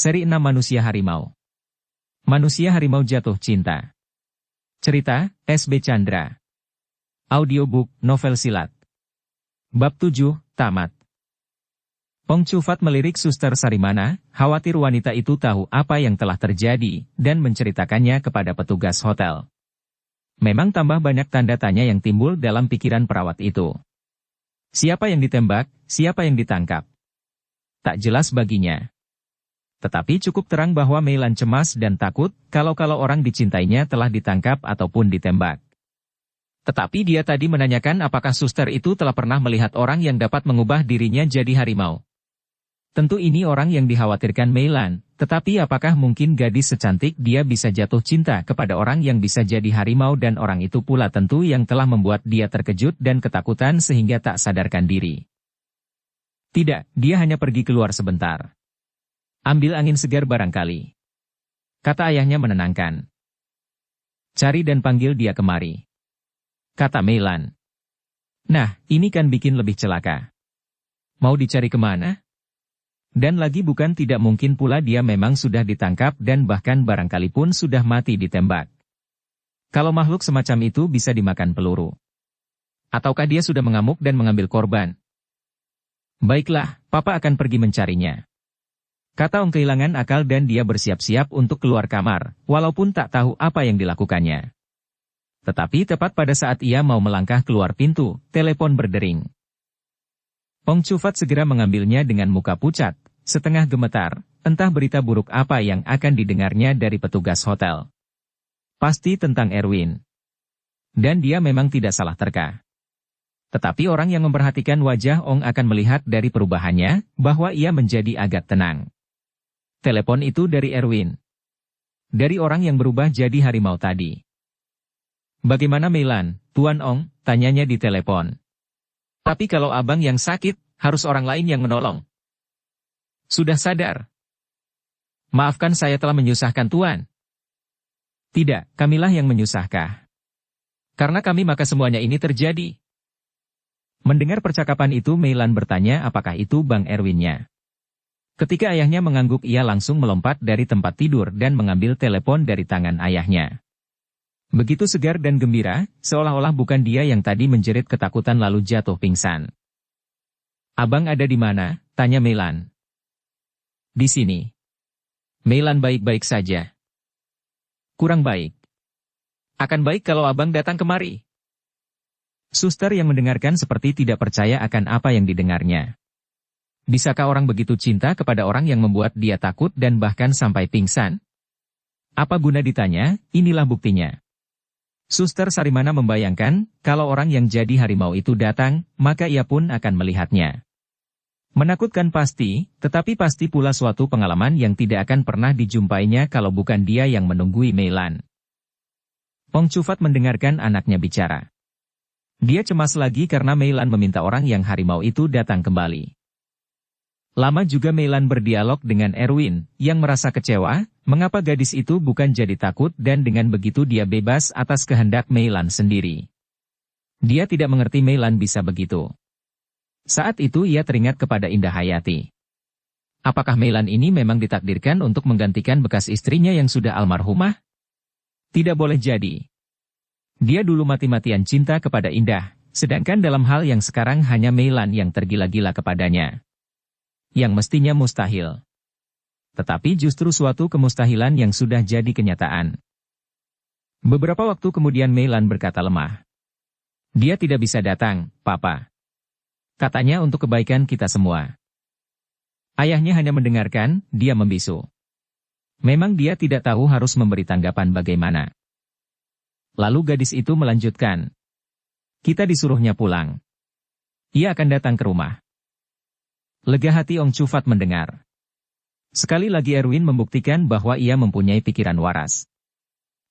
Seri 6 Manusia Harimau. Manusia Harimau Jatuh Cinta. Cerita, S.B. Chandra. Audiobook, novel silat. Bab 7, tamat. Pong Chufat melirik Suster Sarimana, khawatir wanita itu tahu apa yang telah terjadi, dan menceritakannya kepada petugas hotel. Memang tambah banyak tanda tanya yang timbul dalam pikiran perawat itu. Siapa yang ditembak, siapa yang ditangkap? Tak jelas baginya. Tetapi cukup terang bahwa Meilan cemas dan takut kalau orang dicintainya telah ditangkap ataupun ditembak. Tetapi dia tadi menanyakan apakah suster itu telah pernah melihat orang yang dapat mengubah dirinya jadi harimau. Tentu ini orang yang dikhawatirkan Meilan, tetapi apakah mungkin gadis secantik dia bisa jatuh cinta kepada orang yang bisa jadi harimau, dan orang itu pula tentu yang telah membuat dia terkejut dan ketakutan sehingga tak sadarkan diri. Tidak, dia hanya pergi keluar sebentar. Ambil angin segar barangkali, kata ayahnya menenangkan. Cari dan panggil dia kemari, kata Meilan. Nah, ini kan bikin lebih celaka. Mau dicari kemana? Dan lagi bukan tidak mungkin pula dia memang sudah ditangkap dan bahkan barangkali pun sudah mati ditembak. Kalau makhluk semacam itu bisa dimakan peluru. Ataukah dia sudah mengamuk dan mengambil korban? Baiklah, Papa akan pergi mencarinya, kata Ong kehilangan akal, dan dia bersiap-siap untuk keluar kamar, walaupun tak tahu apa yang dilakukannya. Tetapi tepat pada saat ia mau melangkah keluar pintu, telepon berdering. Pong Chufat segera mengambilnya dengan muka pucat, setengah gemetar, entah berita buruk apa yang akan didengarnya dari petugas hotel. Pasti tentang Erwin. Dan dia memang tidak salah terka. Tetapi orang yang memperhatikan wajah Ong akan melihat dari perubahannya, bahwa ia menjadi agak tenang. Telepon itu dari Erwin. Dari orang yang berubah jadi harimau tadi. Bagaimana Meilan, Tuan Ong, tanyanya di telepon. Tapi kalau abang yang sakit, harus orang lain yang menolong. Sudah sadar? Maafkan saya telah menyusahkan Tuan. Tidak, kamilah yang menyusahkan. Karena kami maka semuanya ini terjadi. Mendengar percakapan itu Meilan bertanya apakah itu Bang Erwinnya. Ketika ayahnya mengangguk, ia langsung melompat dari tempat tidur dan mengambil telepon dari tangan ayahnya. Begitu segar dan gembira, seolah-olah bukan dia yang tadi menjerit ketakutan lalu jatuh pingsan. Abang ada di mana? Tanya Meilan. Di sini. Meilan baik-baik saja. Kurang baik. Akan baik kalau abang datang kemari. Suster yang mendengarkan seperti tidak percaya akan apa yang didengarnya. Bisakah orang begitu cinta kepada orang yang membuat dia takut dan bahkan sampai pingsan? Apa guna ditanya, inilah buktinya. Suster Sarimana membayangkan, kalau orang yang jadi harimau itu datang, maka ia pun akan melihatnya. Menakutkan pasti, tetapi pasti pula suatu pengalaman yang tidak akan pernah dijumpainya kalau bukan dia yang menunggui Meilan. Pong Chufat mendengarkan anaknya bicara. Dia cemas lagi karena Meilan meminta orang yang harimau itu datang kembali. Lama juga Meilan berdialog dengan Erwin, yang merasa kecewa, mengapa gadis itu bukan jadi takut dan dengan begitu dia bebas atas kehendak Meilan sendiri. Dia tidak mengerti Meilan bisa begitu. Saat itu ia teringat kepada Indah Hayati. Apakah Meilan ini memang ditakdirkan untuk menggantikan bekas istrinya yang sudah almarhumah? Tidak boleh jadi. Dia dulu mati-matian cinta kepada Indah, sedangkan dalam hal yang sekarang hanya Meilan yang tergila-gila kepadanya. Yang mestinya mustahil. Tetapi justru suatu kemustahilan yang sudah jadi kenyataan. Beberapa waktu kemudian Meilan berkata lemah. Dia tidak bisa datang, Papa. Katanya untuk kebaikan kita semua. Ayahnya hanya mendengarkan, dia membisu. Memang dia tidak tahu harus memberi tanggapan bagaimana. Lalu gadis itu melanjutkan. Kita disuruhnya pulang. Ia akan datang ke rumah. Lega hati Ong Chufat mendengar. Sekali lagi Erwin membuktikan bahwa ia mempunyai pikiran waras.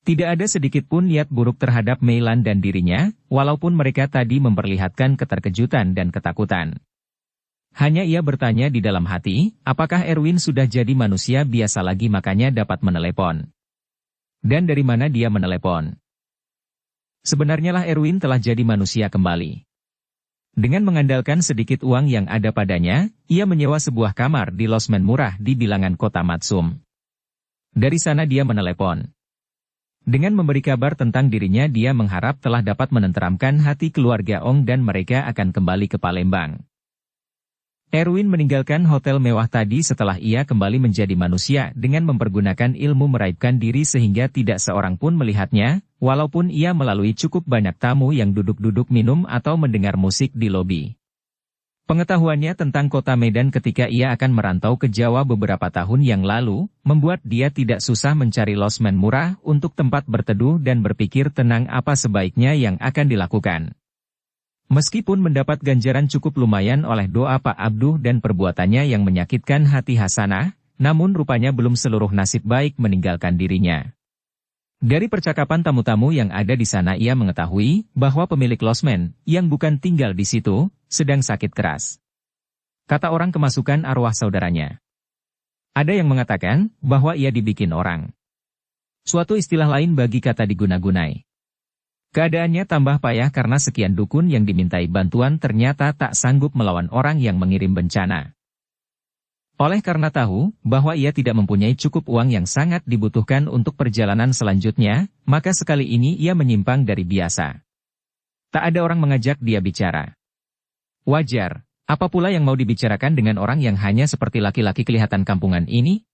Tidak ada sedikit pun niat buruk terhadap Meilan dan dirinya, walaupun mereka tadi memperlihatkan keterkejutan dan ketakutan. Hanya ia bertanya di dalam hati, apakah Erwin sudah jadi manusia biasa lagi makanya dapat menelepon. Dan dari mana dia menelepon? Sebenarnya lah Erwin telah jadi manusia kembali. Dengan mengandalkan sedikit uang yang ada padanya, ia menyewa sebuah kamar di losmen murah di bilangan kota Matsum. Dari sana dia menelepon. Dengan memberi kabar tentang dirinya, dia mengharap telah dapat menenteramkan hati keluarga Ong dan mereka akan kembali ke Palembang. Erwin meninggalkan hotel mewah tadi setelah ia kembali menjadi manusia dengan mempergunakan ilmu meraibkan diri sehingga tidak seorang pun melihatnya, walaupun ia melalui cukup banyak tamu yang duduk-duduk minum atau mendengar musik di lobi. Pengetahuannya tentang kota Medan ketika ia akan merantau ke Jawa beberapa tahun yang lalu, membuat dia tidak susah mencari losmen murah untuk tempat berteduh dan berpikir tenang apa sebaiknya yang akan dilakukan. Meskipun mendapat ganjaran cukup lumayan oleh doa Pak Abduh dan perbuatannya yang menyakitkan hati Hasanah, namun rupanya belum seluruh nasib baik meninggalkan dirinya. Dari percakapan tamu-tamu yang ada di sana ia mengetahui bahwa pemilik losmen, yang bukan tinggal di situ, sedang sakit keras. Kata orang kemasukan arwah saudaranya. Ada yang mengatakan bahwa ia dibikin orang. Suatu istilah lain bagi kata diguna-gunai. Keadaannya tambah payah karena sekian dukun yang dimintai bantuan ternyata tak sanggup melawan orang yang mengirim bencana. Oleh karena tahu bahwa ia tidak mempunyai cukup uang yang sangat dibutuhkan untuk perjalanan selanjutnya, maka sekali ini ia menyimpang dari biasa. Tak ada orang mengajak dia bicara. Wajar, apa pula yang mau dibicarakan dengan orang yang hanya seperti laki-laki kelihatan kampungan ini?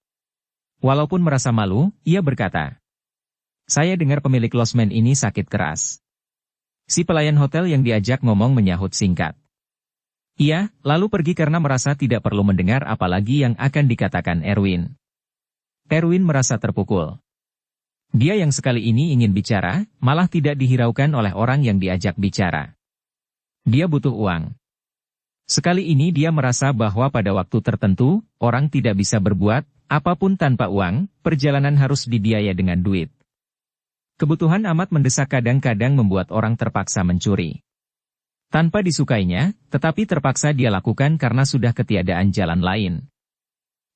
Walaupun merasa malu, ia berkata, "Saya dengar pemilik losmen ini sakit keras." Si pelayan hotel yang diajak ngomong menyahut singkat. Ia, lalu pergi karena merasa tidak perlu mendengar apalagi yang akan dikatakan Erwin. Erwin merasa terpukul. Dia yang sekali ini ingin bicara, malah tidak dihiraukan oleh orang yang diajak bicara. Dia butuh uang. Sekali ini dia merasa bahwa pada waktu tertentu, orang tidak bisa berbuat apapun tanpa uang, perjalanan harus dibiaya dengan duit. Kebutuhan amat mendesak kadang-kadang membuat orang terpaksa mencuri. Tanpa disukainya, tetapi terpaksa dia lakukan karena sudah ketiadaan jalan lain.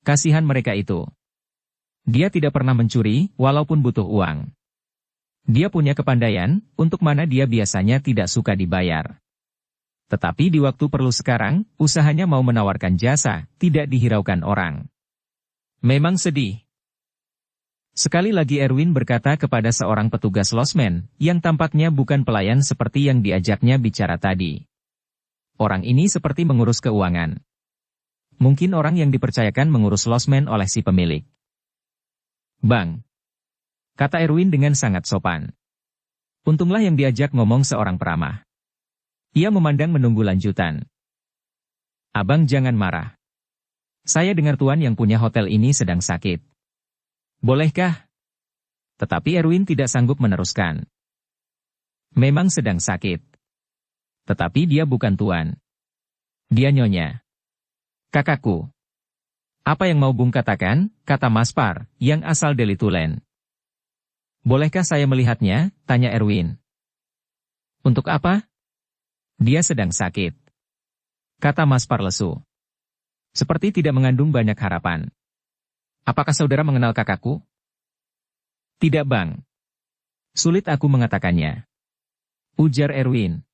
Kasihan mereka itu. Dia tidak pernah mencuri, walaupun butuh uang. Dia punya kepandaian, untuk mana dia biasanya tidak suka dibayar. Tetapi di waktu perlu sekarang, usahanya mau menawarkan jasa, tidak dihiraukan orang. Memang sedih. Sekali lagi Erwin berkata kepada seorang petugas losmen, yang tampaknya bukan pelayan seperti yang diajaknya bicara tadi. Orang ini seperti mengurus keuangan. Mungkin orang yang dipercayakan mengurus losmen oleh si pemilik. "Bang," kata Erwin dengan sangat sopan. Untunglah yang diajak ngomong seorang peramah. Ia memandang menunggu lanjutan. "Abang jangan marah. Saya dengar tuan yang punya hotel ini sedang sakit. Bolehkah?" Tetapi Erwin tidak sanggup meneruskan. Memang sedang sakit. Tetapi dia bukan tuan. Dia nyonya. Kakakku. Apa yang mau Bung katakan, kata Maspar, yang asal Deli Tulen. Bolehkah saya melihatnya, tanya Erwin. Untuk apa? Dia sedang sakit. Kata Maspar lesu. Seperti tidak mengandung banyak harapan. Apakah saudara mengenal kakakku? Tidak bang. Sulit aku mengatakannya. Ujar Erwin.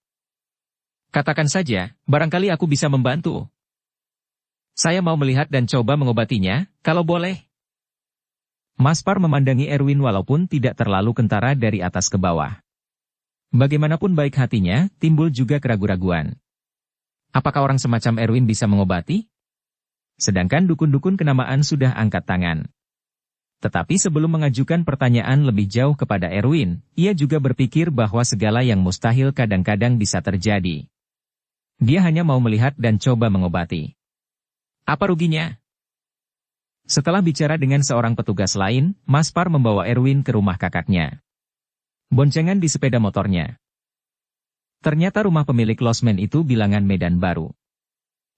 Katakan saja, barangkali aku bisa membantu. Saya mau melihat dan coba mengobatinya, kalau boleh. Maspar memandangi Erwin walaupun tidak terlalu kentara dari atas ke bawah. Bagaimanapun baik hatinya, timbul juga keraguan-raguan. Apakah orang semacam Erwin bisa mengobati? Sedangkan dukun-dukun kenamaan sudah angkat tangan. Tetapi sebelum mengajukan pertanyaan lebih jauh kepada Erwin, ia juga berpikir bahwa segala yang mustahil kadang-kadang bisa terjadi. Dia hanya mau melihat dan coba mengobati. Apa ruginya? Setelah bicara dengan seorang petugas lain, Maspar membawa Erwin ke rumah kakaknya. Boncengan di sepeda motornya. Ternyata rumah pemilik losmen itu bilangan Medan Baru.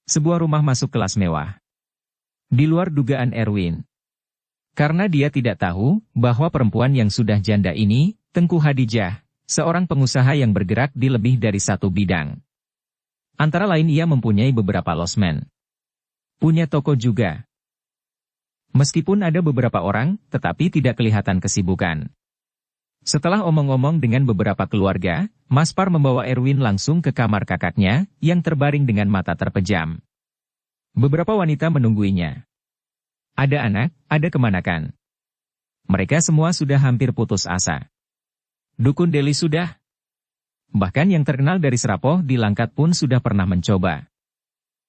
Sebuah rumah masuk kelas mewah. Di luar dugaan Erwin. Karena dia tidak tahu bahwa perempuan yang sudah janda ini, Tengku Hadijah, seorang pengusaha yang bergerak di lebih dari satu bidang. Antara lain ia mempunyai beberapa losmen. Punya toko juga. Meskipun ada beberapa orang, tetapi tidak kelihatan kesibukan. Setelah omong-omong dengan beberapa keluarga, Maspar membawa Erwin langsung ke kamar kakaknya, yang terbaring dengan mata terpejam. Beberapa wanita menungguinya. Ada anak, ada kemanakan. Mereka semua sudah hampir putus asa. Dukun Deli sudah. Bahkan yang terkenal dari Serapoh di Langkat pun sudah pernah mencoba.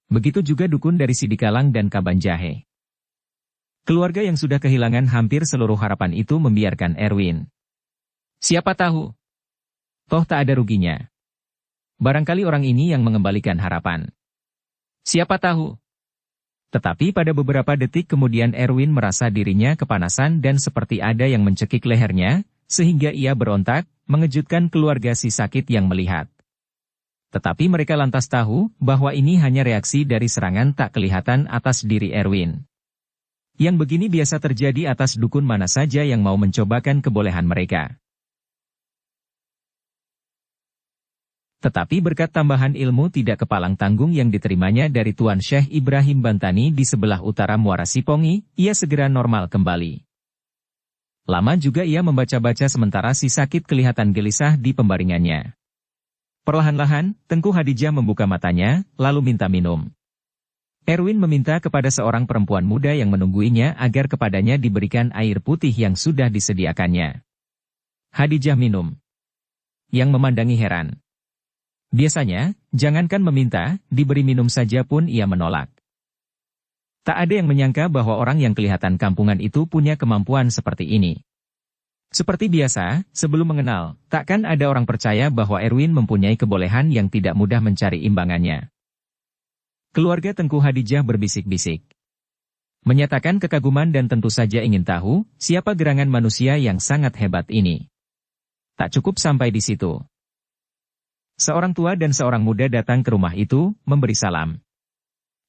Begitu juga dukun dari Sidikalang dan Kabanjahe. Keluarga yang sudah kehilangan hampir seluruh harapan itu membiarkan Erwin. Siapa tahu? Toh tak ada ruginya. Barangkali orang ini yang mengembalikan harapan. Siapa tahu? Tetapi pada beberapa detik kemudian Erwin merasa dirinya kepanasan dan seperti ada yang mencekik lehernya, sehingga ia berontak, mengejutkan keluarga si sakit yang melihat. Tetapi mereka lantas tahu bahwa ini hanya reaksi dari serangan tak kelihatan atas diri Erwin. Yang begini biasa terjadi atas dukun mana saja yang mau mencobakan kebolehan mereka. Tetapi berkat tambahan ilmu tidak kepalang tanggung yang diterimanya dari Tuan Syekh Ibrahim Bantani di sebelah utara Muara Sipongi, ia segera normal kembali. Lama juga ia membaca-baca sementara si sakit kelihatan gelisah di pembaringannya. Perlahan-lahan, Tengku Hadijah membuka matanya, lalu minta minum. Erwin meminta kepada seorang perempuan muda yang menungguinya agar kepadanya diberikan air putih yang sudah disediakannya. Hadijah minum. Yang memandangi heran. Biasanya, jangankan meminta, diberi minum saja pun ia menolak. Tak ada yang menyangka bahwa orang yang kelihatan kampungan itu punya kemampuan seperti ini. Seperti biasa, sebelum mengenal, takkan ada orang percaya bahwa Erwin mempunyai kebolehan yang tidak mudah mencari imbangannya. Keluarga Tengku Hadijah berbisik-bisik. Menyatakan kekaguman dan tentu saja ingin tahu, siapa gerangan manusia yang sangat hebat ini. Tak cukup sampai di situ. Seorang tua dan seorang muda datang ke rumah itu, memberi salam.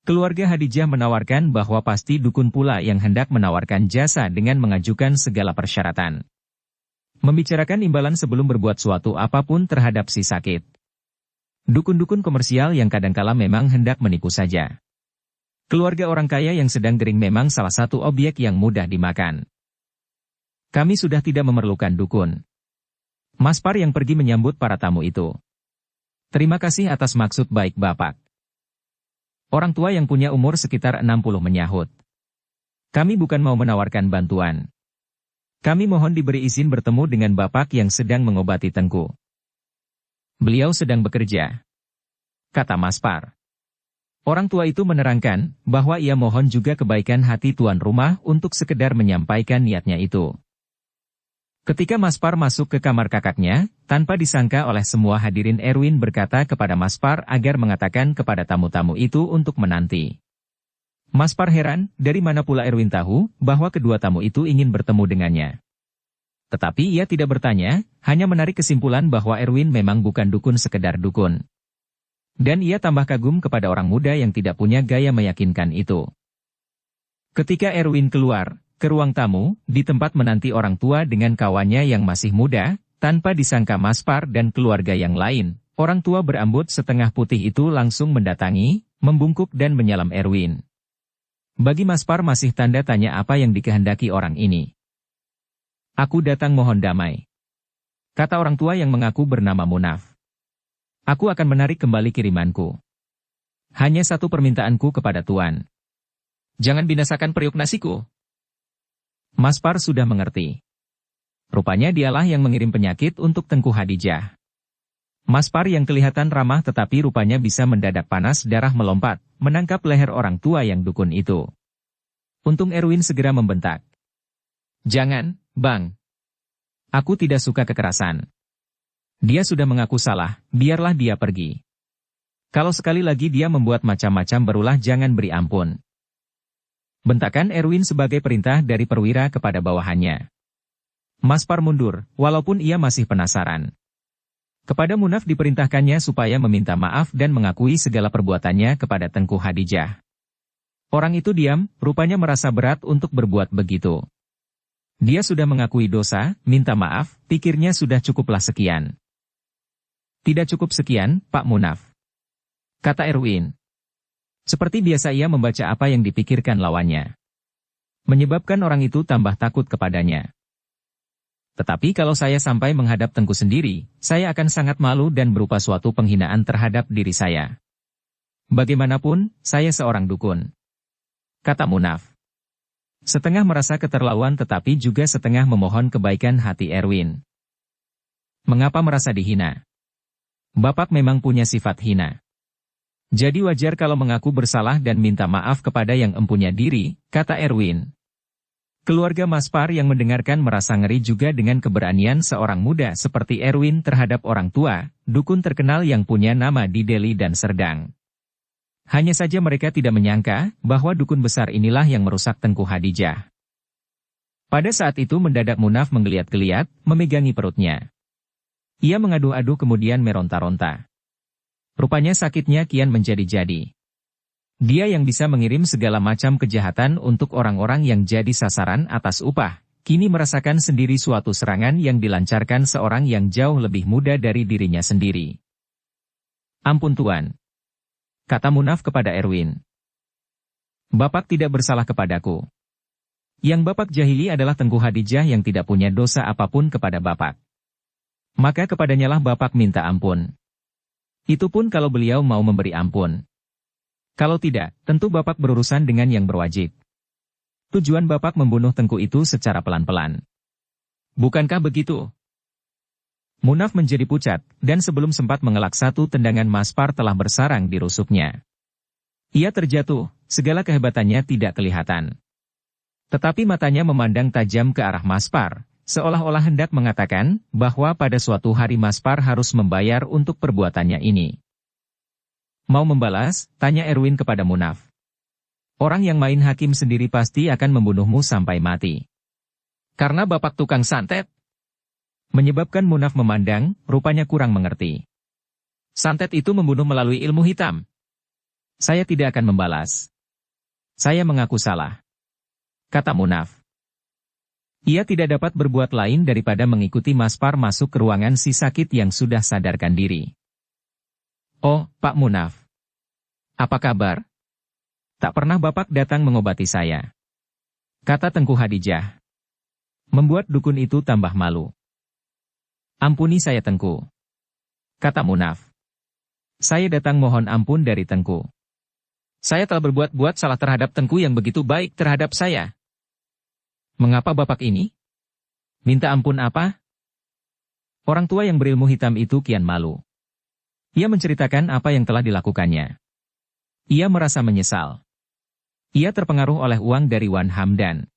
Keluarga Hadijah menawarkan bahwa pasti dukun pula yang hendak menawarkan jasa dengan mengajukan segala persyaratan. Membicarakan imbalan sebelum berbuat suatu apapun terhadap si sakit. Dukun-dukun komersial yang kadangkala memang hendak menipu saja. Keluarga orang kaya yang sedang gering memang salah satu objek yang mudah dimakan. Kami sudah tidak memerlukan dukun. Maspar yang pergi menyambut para tamu itu. Terima kasih atas maksud baik Bapak. Orang tua yang punya umur sekitar 60 menyahut. Kami bukan mau menawarkan bantuan. Kami mohon diberi izin bertemu dengan Bapak yang sedang mengobati Tengku. Beliau sedang bekerja, kata Maspar. Orang tua itu menerangkan bahwa ia mohon juga kebaikan hati tuan rumah untuk sekedar menyampaikan niatnya itu. Ketika Maspar masuk ke kamar kakaknya, tanpa disangka oleh semua hadirin Erwin berkata kepada Maspar agar mengatakan kepada tamu-tamu itu untuk menanti. Maspar heran, dari mana pula Erwin tahu bahwa kedua tamu itu ingin bertemu dengannya. Tetapi ia tidak bertanya, hanya menarik kesimpulan bahwa Erwin memang bukan dukun sekedar dukun. Dan ia tambah kagum kepada orang muda yang tidak punya gaya meyakinkan itu. Ketika Erwin keluar ke ruang tamu, di tempat menanti orang tua dengan kawannya yang masih muda, tanpa disangka Maspar dan keluarga yang lain, orang tua berambut setengah putih itu langsung mendatangi, membungkuk dan menyalam Erwin. Bagi Maspar masih tanda tanya apa yang dikehendaki orang ini. Aku datang mohon damai, kata orang tua yang mengaku bernama Munaf. Aku akan menarik kembali kirimanku. Hanya satu permintaanku kepada Tuan. Jangan binasakan periuk nasiku. Maspar sudah mengerti. Rupanya dialah yang mengirim penyakit untuk Tengku Hadijah. Maspar yang kelihatan ramah tetapi rupanya bisa mendadak panas darah melompat, menangkap leher orang tua yang dukun itu. Untung Erwin segera membentak. Jangan, Bang. Aku tidak suka kekerasan. Dia sudah mengaku salah, biarlah dia pergi. Kalau sekali lagi dia membuat macam-macam berulah jangan beri ampun. Bentakan Erwin sebagai perintah dari perwira kepada bawahannya. Maspar mundur, walaupun ia masih penasaran. Kepada Munaf diperintahkannya supaya meminta maaf dan mengakui segala perbuatannya kepada Tengku Hadijah. Orang itu diam, rupanya merasa berat untuk berbuat begitu. Dia sudah mengakui dosa, minta maaf, pikirnya sudah cukuplah sekian. Tidak cukup sekian, Pak Munaf, kata Erwin. Seperti biasa ia membaca apa yang dipikirkan lawannya. Menyebabkan orang itu tambah takut kepadanya. Tetapi kalau saya sampai menghadap Tengku sendiri, saya akan sangat malu dan berupa suatu penghinaan terhadap diri saya. Bagaimanapun, saya seorang dukun, kata Munaf. Setengah merasa keterlaluan tetapi juga setengah memohon kebaikan hati Erwin. Mengapa merasa dihina? Bapak memang punya sifat hina. Jadi wajar kalau mengaku bersalah dan minta maaf kepada yang empunya diri, kata Erwin. Keluarga Maspar yang mendengarkan merasa ngeri juga dengan keberanian seorang muda seperti Erwin terhadap orang tua, dukun terkenal yang punya nama di Delhi dan Serdang. Hanya saja mereka tidak menyangka bahwa dukun besar inilah yang merusak Tengku Hadijah. Pada saat itu mendadak Munaf menggeliat-geliat, memegangi perutnya. Ia mengaduh-aduh kemudian meronta-ronta. Rupanya sakitnya kian menjadi-jadi. Dia yang bisa mengirim segala macam kejahatan untuk orang-orang yang jadi sasaran atas upah, kini merasakan sendiri suatu serangan yang dilancarkan seorang yang jauh lebih muda dari dirinya sendiri. Ampun Tuan, kata Munaf kepada Erwin. Bapak tidak bersalah kepadaku. Yang Bapak jahili adalah Tengku Hadijah yang tidak punya dosa apapun kepada Bapak. Maka kepadanyalah Bapak minta ampun. Itu pun kalau beliau mau memberi ampun. Kalau tidak, tentu Bapak berurusan dengan yang berwajib. Tujuan Bapak membunuh Tengku itu secara pelan-pelan. Bukankah begitu? Munaf menjadi pucat, dan sebelum sempat mengelak satu tendangan Maspar telah bersarang di rusuknya. Ia terjatuh, segala kehebatannya tidak kelihatan. Tetapi matanya memandang tajam ke arah Maspar, seolah-olah hendak mengatakan bahwa pada suatu hari Maspar harus membayar untuk perbuatannya ini. Mau membalas? Tanya Erwin kepada Munaf. Orang yang main hakim sendiri pasti akan membunuhmu sampai mati. Karena Bapak tukang santet? Menyebabkan Munaf memandang, rupanya kurang mengerti. Santet itu membunuh melalui ilmu hitam. Saya tidak akan membalas. Saya mengaku salah, kata Munaf. Ia tidak dapat berbuat lain daripada mengikuti Maspar masuk ke ruangan si sakit yang sudah sadarkan diri. Oh, Pak Munaf. Apa kabar? Tak pernah Bapak datang mengobati saya, kata Tengku Hadijah. Membuat dukun itu tambah malu. Ampuni saya Tengku, kata Munaf. Saya datang mohon ampun dari Tengku. Saya telah berbuat salah terhadap Tengku yang begitu baik terhadap saya. Mengapa Bapak ini? Minta ampun apa? Orang tua yang berilmu hitam itu kian malu. Ia menceritakan apa yang telah dilakukannya. Ia merasa menyesal. Ia terpengaruh oleh uang dari Wan Hamdan.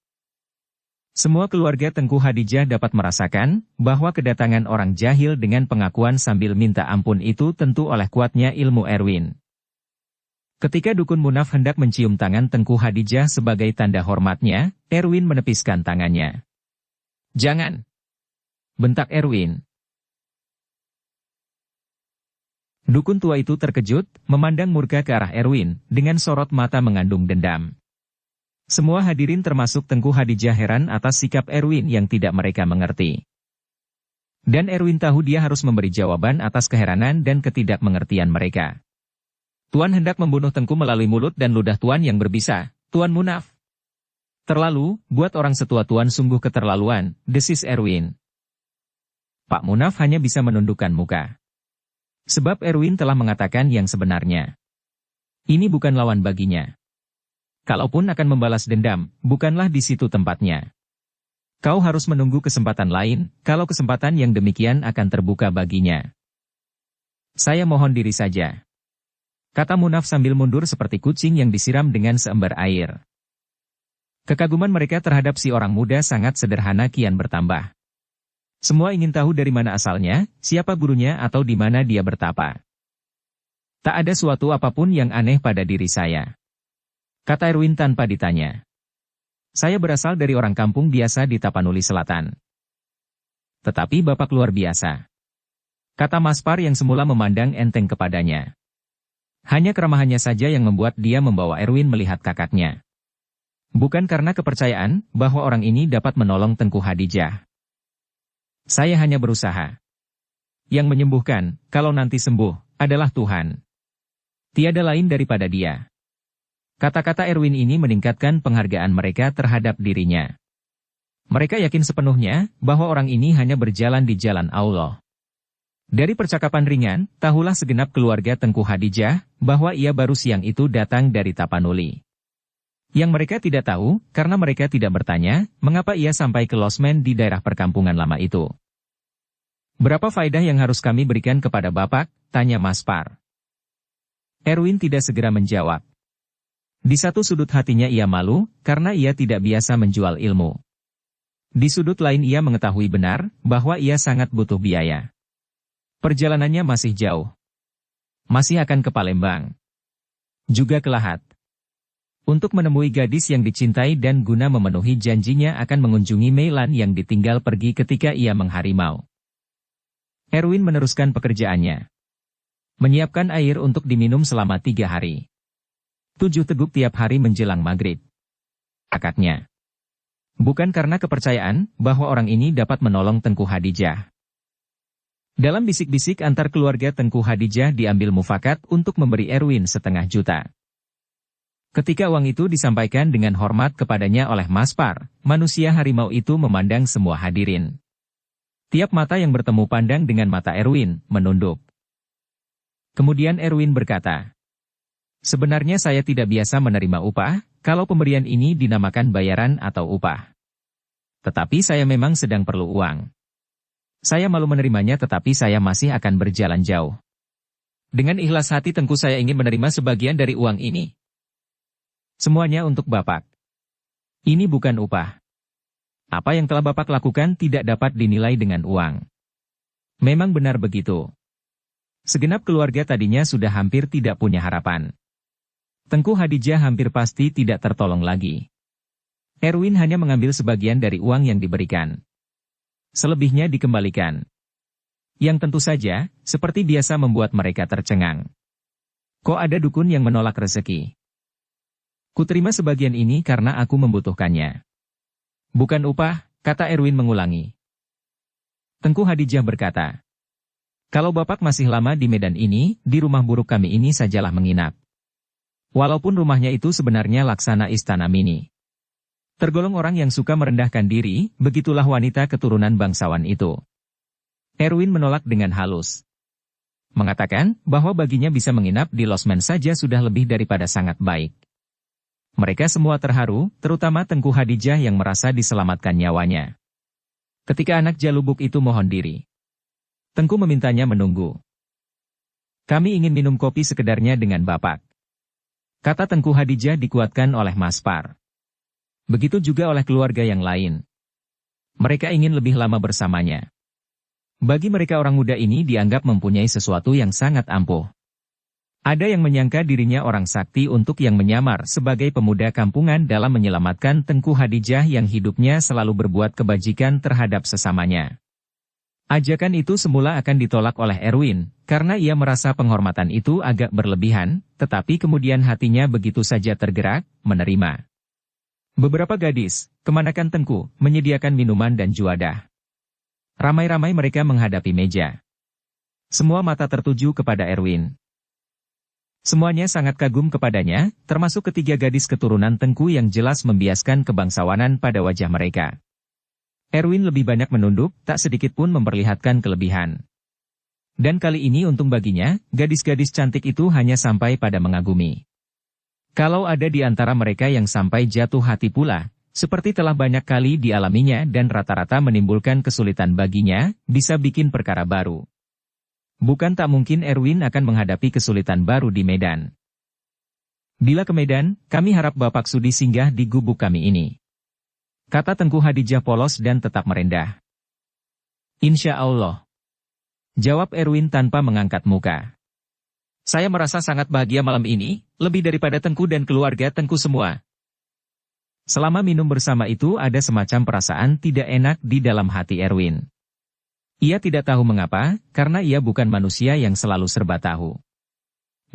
Semua keluarga Tengku Hadijah dapat merasakan bahwa kedatangan orang jahil dengan pengakuan sambil minta ampun itu tentu oleh kuatnya ilmu Erwin. Ketika dukun Munaf hendak mencium tangan Tengku Hadijah sebagai tanda hormatnya, Erwin menepiskan tangannya. Jangan! Bentak Erwin. Dukun tua itu terkejut, memandang murka ke arah Erwin, dengan sorot mata mengandung dendam. Semua hadirin termasuk Tengku Hadijah heran atas sikap Erwin yang tidak mereka mengerti. Dan Erwin tahu dia harus memberi jawaban atas keheranan dan ketidakmengertian mereka. Tuan hendak membunuh Tengku melalui mulut dan ludah Tuan yang berbisa, Tuan Munaf. Terlalu, buat orang setua Tuan sungguh keterlaluan, desis Erwin. Pak Munaf hanya bisa menundukkan muka. Sebab Erwin telah mengatakan yang sebenarnya. Ini bukan lawan baginya. Kalaupun akan membalas dendam, bukanlah di situ tempatnya. Kau harus menunggu kesempatan lain, kalau kesempatan yang demikian akan terbuka baginya. Saya mohon diri saja, kata Munaf sambil mundur seperti kucing yang disiram dengan seember air. Kekaguman mereka terhadap si orang muda sangat sederhana kian bertambah. Semua ingin tahu dari mana asalnya, siapa gurunya atau di mana dia bertapa. Tak ada suatu apapun yang aneh pada diri saya, kata Erwin tanpa ditanya. Saya berasal dari orang kampung biasa di Tapanuli Selatan. Tetapi Bapak luar biasa, kata Maspar yang semula memandang enteng kepadanya. Hanya keramahannya saja yang membuat dia membawa Erwin melihat kakaknya. Bukan karena kepercayaan bahwa orang ini dapat menolong Tengku Hadijah. Saya hanya berusaha. Yang menyembuhkan, kalau nanti sembuh, adalah Tuhan. Tiada lain daripada Dia. Kata-kata Erwin ini meningkatkan penghargaan mereka terhadap dirinya. Mereka yakin sepenuhnya bahwa orang ini hanya berjalan di jalan Allah. Dari percakapan ringan, tahulah segenap keluarga Tengku Hadijah bahwa ia baru siang itu datang dari Tapanuli. Yang mereka tidak tahu, karena mereka tidak bertanya, mengapa ia sampai ke losmen di daerah perkampungan lama itu. Berapa faedah yang harus kami berikan kepada Bapak? Tanya Mas Par. Erwin tidak segera menjawab. Di satu sudut hatinya ia malu, karena ia tidak biasa menjual ilmu. Di sudut lain ia mengetahui benar, bahwa ia sangat butuh biaya. Perjalanannya masih jauh. Masih akan ke Palembang. Juga ke Lahat. Untuk menemui gadis yang dicintai dan guna memenuhi janjinya akan mengunjungi Meilan yang ditinggal pergi ketika ia mengharimau. Erwin meneruskan pekerjaannya. Menyiapkan air untuk diminum selama 3 hari. 7 teguk tiap hari menjelang maghrib. Akadnya. Bukan karena kepercayaan bahwa orang ini dapat menolong Tengku Hadijah. Dalam bisik-bisik antar keluarga Tengku Hadijah diambil mufakat untuk memberi Erwin 1,5 juta. Ketika uang itu disampaikan dengan hormat kepadanya oleh Mas Par, manusia harimau itu memandang semua hadirin. Tiap mata yang bertemu pandang dengan mata Erwin, menunduk. Kemudian Erwin berkata, sebenarnya saya tidak biasa menerima upah, kalau pemberian ini dinamakan bayaran atau upah. Tetapi saya memang sedang perlu uang. Saya malu menerimanya tetapi saya masih akan berjalan jauh. Dengan ikhlas hati Tengku saya ingin menerima sebagian dari uang ini. Semuanya untuk Bapak. Ini bukan upah. Apa yang telah Bapak lakukan tidak dapat dinilai dengan uang. Memang benar begitu. Segenap keluarga tadinya sudah hampir tidak punya harapan. Tengku Hadijah hampir pasti tidak tertolong lagi. Erwin hanya mengambil sebagian dari uang yang diberikan. Selebihnya dikembalikan. Yang tentu saja, seperti biasa membuat mereka tercengang. Kok ada dukun yang menolak rezeki? Kuterima sebagian ini karena aku membutuhkannya. Bukan upah, kata Erwin mengulangi. Tengku Hadijah berkata, kalau Bapak masih lama di Medan ini, di rumah buruk kami ini sajalah menginap. Walaupun rumahnya itu sebenarnya laksana istana mini. Tergolong orang yang suka merendahkan diri, begitulah wanita keturunan bangsawan itu. Erwin menolak dengan halus. Mengatakan bahwa baginya bisa menginap di losmen saja sudah lebih daripada sangat baik. Mereka semua terharu, terutama Tengku Hadijah yang merasa diselamatkan nyawanya. Ketika anak Jalubuk itu mohon diri, Tengku memintanya menunggu. Kami ingin minum kopi sekedarnya dengan Bapak. Kata Tengku Hadijah dikuatkan oleh Mas Par. Begitu juga oleh keluarga yang lain. Mereka ingin lebih lama bersamanya. Bagi mereka orang muda ini dianggap mempunyai sesuatu yang sangat ampuh. Ada yang menyangka dirinya orang sakti untuk yang menyamar sebagai pemuda kampungan dalam menyelamatkan Tengku Hadijah yang hidupnya selalu berbuat kebajikan terhadap sesamanya. Ajakan itu semula akan ditolak oleh Erwin, karena ia merasa penghormatan itu agak berlebihan, tetapi kemudian hatinya begitu saja tergerak, menerima. Beberapa gadis, kemanakan Tengku, menyediakan minuman dan juadah. Ramai-ramai mereka menghadapi meja. Semua mata tertuju kepada Erwin. Semuanya sangat kagum kepadanya, termasuk ketiga gadis keturunan Tengku yang jelas membiaskan kebangsawanan pada wajah mereka. Erwin lebih banyak menunduk, tak sedikit pun memperlihatkan kelebihan. Dan kali ini untung baginya, gadis-gadis cantik itu hanya sampai pada mengagumi. Kalau ada di antara mereka yang sampai jatuh hati pula, seperti telah banyak kali dialaminya dan rata-rata menimbulkan kesulitan baginya, bisa bikin perkara baru. Bukan tak mungkin Erwin akan menghadapi kesulitan baru di Medan. Bila ke Medan, kami harap Bapak sudi singgah di gubuk kami ini. Kata Tengku Hadijah polos dan tetap merendah. Insya Allah. Jawab Erwin tanpa mengangkat muka. Saya merasa sangat bahagia malam ini, lebih daripada Tengku dan keluarga Tengku semua. Selama minum bersama itu ada semacam perasaan tidak enak di dalam hati Erwin. Ia tidak tahu mengapa, karena ia bukan manusia yang selalu serba tahu.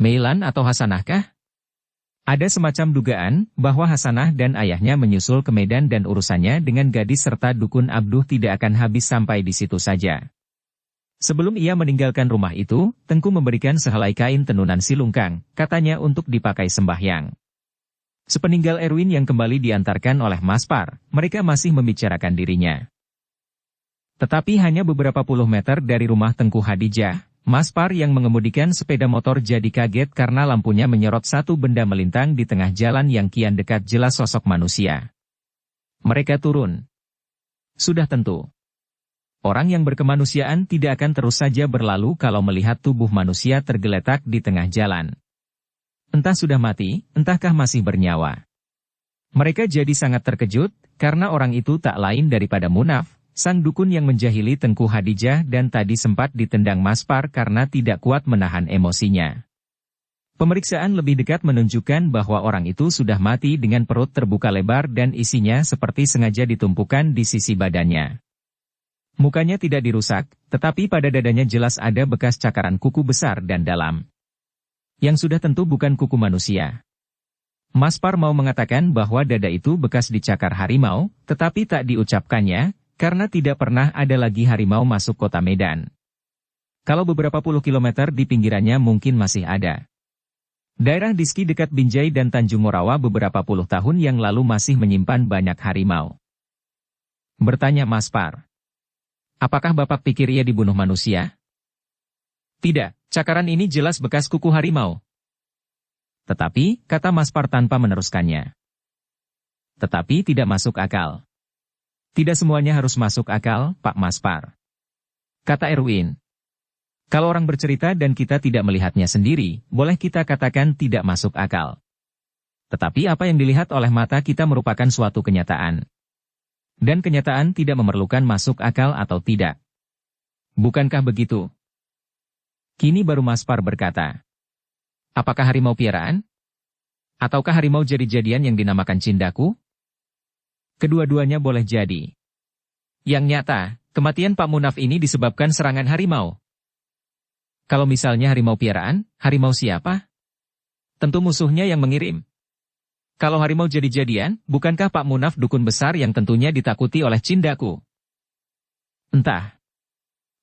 Meilan atau Hasanahkah? Ada semacam dugaan bahwa Hasanah dan ayahnya menyusul ke Medan dan urusannya dengan gadis serta dukun Abduh tidak akan habis sampai di situ saja. Sebelum ia meninggalkan rumah itu, Tengku memberikan sehelai kain tenunan silungkang, katanya untuk dipakai sembahyang. Sepeninggal Erwin yang kembali diantarkan oleh Maspar, mereka masih membicarakan dirinya. Tetapi hanya beberapa puluh meter dari rumah Tengku Hadijah, Maspar yang mengemudikan sepeda motor jadi kaget karena lampunya menyorot satu benda melintang di tengah jalan yang kian dekat, jelas sosok manusia. Mereka turun. Sudah tentu. Orang yang berkemanusiaan tidak akan terus saja berlalu kalau melihat tubuh manusia tergeletak di tengah jalan. Entah sudah mati, entahkah masih bernyawa. Mereka jadi sangat terkejut, karena orang itu tak lain daripada Munaf, sang dukun yang menjahili Tengku Hadijah dan tadi sempat ditendang Maspar karena tidak kuat menahan emosinya. Pemeriksaan lebih dekat menunjukkan bahwa orang itu sudah mati dengan perut terbuka lebar dan isinya seperti sengaja ditumpukan di sisi badannya. Mukanya tidak dirusak, tetapi pada dadanya jelas ada bekas cakaran kuku besar dan dalam. Yang sudah tentu bukan kuku manusia. Maspar mau mengatakan bahwa dada itu bekas dicakar harimau, tetapi tak diucapkannya, karena tidak pernah ada lagi harimau masuk kota Medan. Kalau beberapa puluh kilometer di pinggirannya mungkin masih ada. Daerah Diski dekat Binjai dan Tanjung Morawa beberapa puluh tahun yang lalu masih menyimpan banyak harimau. Bertanya Maspar. Apakah Bapak pikir ia dibunuh manusia? Tidak, cakaran ini jelas bekas kuku harimau. Tetapi, kata Maspar tanpa meneruskannya. Tetapi tidak masuk akal. Tidak semuanya harus masuk akal, Pak Maspar. Kata Erwin. Kalau orang bercerita dan kita tidak melihatnya sendiri, boleh kita katakan tidak masuk akal. Tetapi apa yang dilihat oleh mata kita merupakan suatu kenyataan. Dan kenyataan tidak memerlukan masuk akal atau tidak. Bukankah begitu? Kini baru Maspar berkata. Apakah harimau piaraan? Ataukah harimau jadi-jadian yang dinamakan Cindaku? Kedua-duanya boleh jadi. Yang nyata, kematian Pak Munaf ini disebabkan serangan harimau. Kalau misalnya harimau piaraan, harimau siapa? Tentu musuhnya yang mengirim. Kalau harimau jadi-jadian, bukankah Pak Munaf dukun besar yang tentunya ditakuti oleh Cindaku? Entah.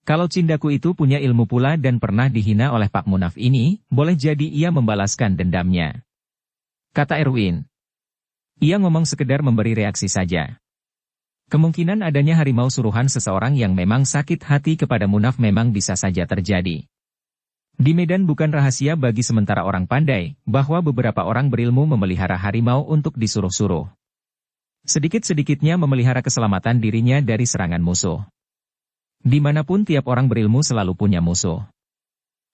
Kalau Cindaku itu punya ilmu pula dan pernah dihina oleh Pak Munaf ini, boleh jadi ia membalaskan dendamnya. Kata Erwin. Ia ngomong sekedar memberi reaksi saja. Kemungkinan adanya harimau suruhan seseorang yang memang sakit hati kepada Munaf memang bisa saja terjadi. Di Medan bukan rahasia bagi sementara orang pandai, bahwa beberapa orang berilmu memelihara harimau untuk disuruh-suruh. Sedikit-sedikitnya memelihara keselamatan dirinya dari serangan musuh. Dimanapun tiap orang berilmu selalu punya musuh.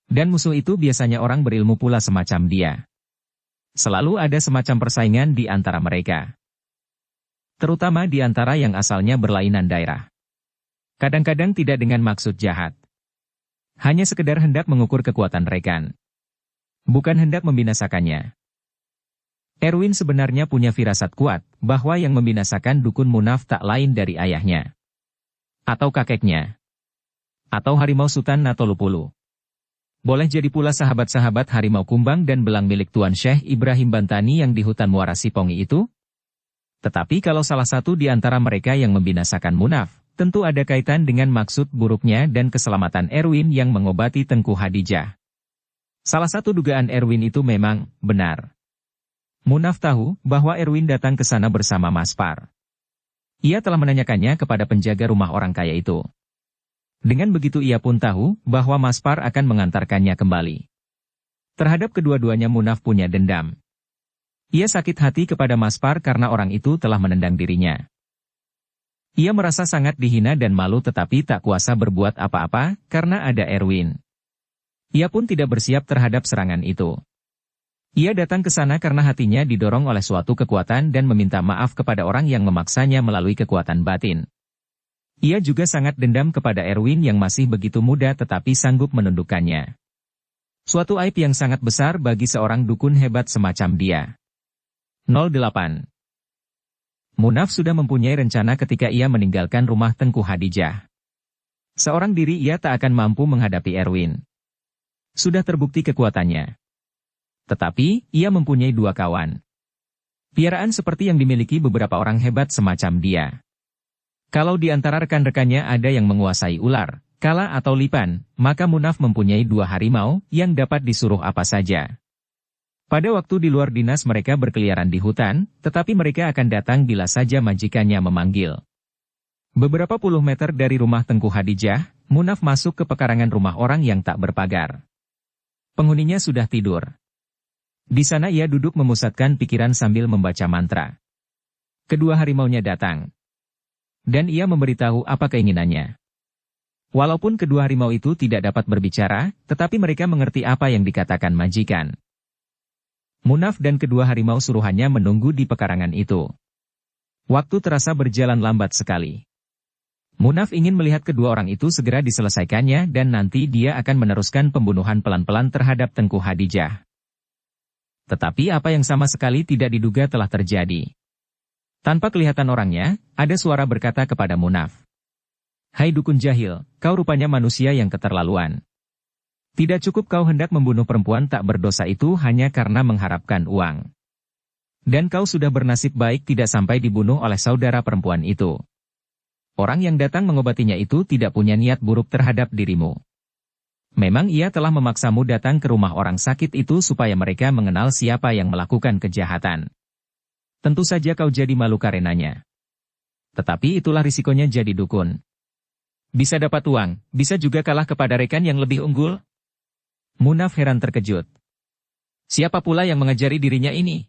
Dan musuh itu biasanya orang berilmu pula semacam dia. Selalu ada semacam persaingan di antara mereka. Terutama di antara yang asalnya berlainan daerah. Kadang-kadang tidak dengan maksud jahat. Hanya sekedar hendak mengukur kekuatan rekan. Bukan hendak membinasakannya. Erwin sebenarnya punya firasat kuat, bahwa yang membinasakan dukun Munaf tak lain dari ayahnya. Atau kakeknya. Atau harimau Sultan Natolupulu. Boleh jadi pula sahabat-sahabat harimau kumbang dan belang milik Tuan Syekh Ibrahim Bantani yang di hutan Muara Sipongi itu. Tetapi kalau salah satu di antara mereka yang membinasakan Munaf, tentu ada kaitan dengan maksud buruknya dan keselamatan Erwin yang mengobati Tengku Hadijah. Salah satu dugaan Erwin itu memang benar. Munaf tahu bahwa Erwin datang ke sana bersama Maspar. Ia telah menanyakannya kepada penjaga rumah orang kaya itu. Dengan begitu ia pun tahu bahwa Maspar akan mengantarkannya kembali. Terhadap kedua-duanya Munaf punya dendam. Ia sakit hati kepada Maspar karena orang itu telah menendang dirinya. Ia merasa sangat dihina dan malu tetapi tak kuasa berbuat apa-apa karena ada Erwin. Ia pun tidak bersiap terhadap serangan itu. Ia datang ke sana karena hatinya didorong oleh suatu kekuatan dan meminta maaf kepada orang yang memaksanya melalui kekuatan batin. Ia juga sangat dendam kepada Erwin yang masih begitu muda tetapi sanggup menundukkannya. Suatu aib yang sangat besar bagi seorang dukun hebat semacam dia. 08. Munaf sudah mempunyai rencana ketika ia meninggalkan rumah Tengku Hadijah. Seorang diri ia tak akan mampu menghadapi Erwin. Sudah terbukti kekuatannya. Tetapi, ia mempunyai dua kawan. Piaraan seperti yang dimiliki beberapa orang hebat semacam dia. Kalau di antara rekan-rekannya ada yang menguasai ular, kala atau lipan, maka Munaf mempunyai dua harimau yang dapat disuruh apa saja. Pada waktu di luar dinas mereka berkeliaran di hutan, tetapi mereka akan datang bila saja majikannya memanggil. Beberapa puluh meter dari rumah Tengku Hadijah, Munaf masuk ke pekarangan rumah orang yang tak berpagar. Penghuninya sudah tidur. Di sana ia duduk memusatkan pikiran sambil membaca mantra. Kedua harimaunya datang. Dan ia memberitahu apa keinginannya. Walaupun kedua harimau itu tidak dapat berbicara, tetapi mereka mengerti apa yang dikatakan majikan. Munaf dan kedua harimau suruhannya menunggu di pekarangan itu. Waktu terasa berjalan lambat sekali. Munaf ingin melihat kedua orang itu segera diselesaikannya dan nanti dia akan meneruskan pembunuhan pelan-pelan terhadap Tengku Hadijah. Tetapi apa yang sama sekali tidak diduga telah terjadi. Tanpa kelihatan orangnya, ada suara berkata kepada Munaf. Hai dukun jahil, kau rupanya manusia yang keterlaluan. Tidak cukup kau hendak membunuh perempuan tak berdosa itu hanya karena mengharapkan uang. Dan kau sudah bernasib baik tidak sampai dibunuh oleh saudara perempuan itu. Orang yang datang mengobatinya itu tidak punya niat buruk terhadap dirimu. Memang ia telah memaksamu datang ke rumah orang sakit itu supaya mereka mengenal siapa yang melakukan kejahatan. Tentu saja kau jadi malu karenanya. Tetapi itulah risikonya jadi dukun. Bisa dapat uang, bisa juga kalah kepada rekan yang lebih unggul. Munaf heran terkejut. Siapa pula yang mengajari dirinya ini?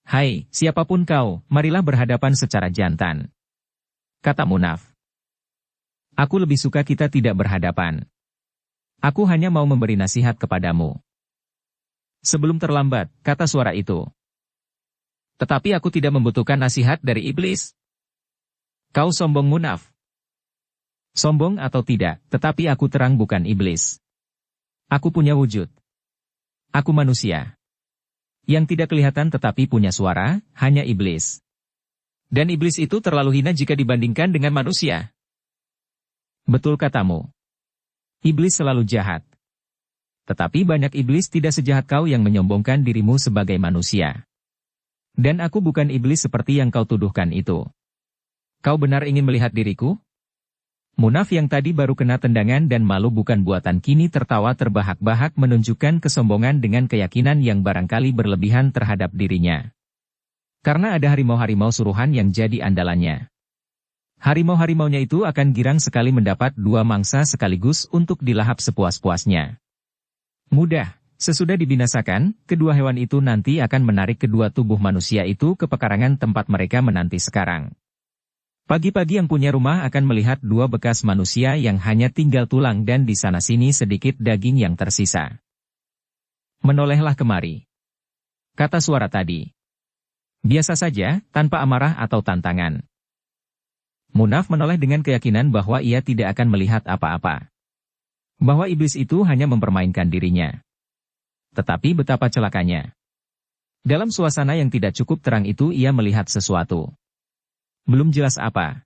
Hai, siapapun kau, marilah berhadapan secara jantan. Kata Munaf. Aku lebih suka kita tidak berhadapan. Aku hanya mau memberi nasihat kepadamu. Sebelum terlambat, kata suara itu. Tetapi aku tidak membutuhkan nasihat dari iblis. Kau sombong Munaf. Sombong atau tidak, tetapi aku terang bukan iblis. Aku punya wujud. Aku manusia. Yang tidak kelihatan tetapi punya suara, hanya iblis. Dan iblis itu terlalu hina jika dibandingkan dengan manusia. Betul katamu. Iblis selalu jahat. Tetapi banyak iblis tidak sejahat kau yang menyombongkan dirimu sebagai manusia. Dan aku bukan iblis seperti yang kau tuduhkan itu. Kau benar ingin melihat diriku? Munaf yang tadi baru kena tendangan dan malu bukan buatan kini tertawa terbahak-bahak menunjukkan kesombongan dengan keyakinan yang barangkali berlebihan terhadap dirinya. Karena ada harimau-harimau suruhan yang jadi andalannya. Harimau-harimaunya itu akan girang sekali mendapat dua mangsa sekaligus untuk dilahap sepuas-puasnya. Mudah, sesudah dibinasakan, kedua hewan itu nanti akan menarik kedua tubuh manusia itu ke pekarangan tempat mereka menanti sekarang. Pagi-pagi yang punya rumah akan melihat dua bekas manusia yang hanya tinggal tulang dan di sana-sini sedikit daging yang tersisa. Menolehlah kemari. Kata suara tadi. Biasa saja, tanpa amarah atau tantangan. Munaf menoleh dengan keyakinan bahwa ia tidak akan melihat apa-apa. Bahwa iblis itu hanya mempermainkan dirinya. Tetapi betapa celakanya. Dalam suasana yang tidak cukup terang itu ia melihat sesuatu. Belum jelas apa.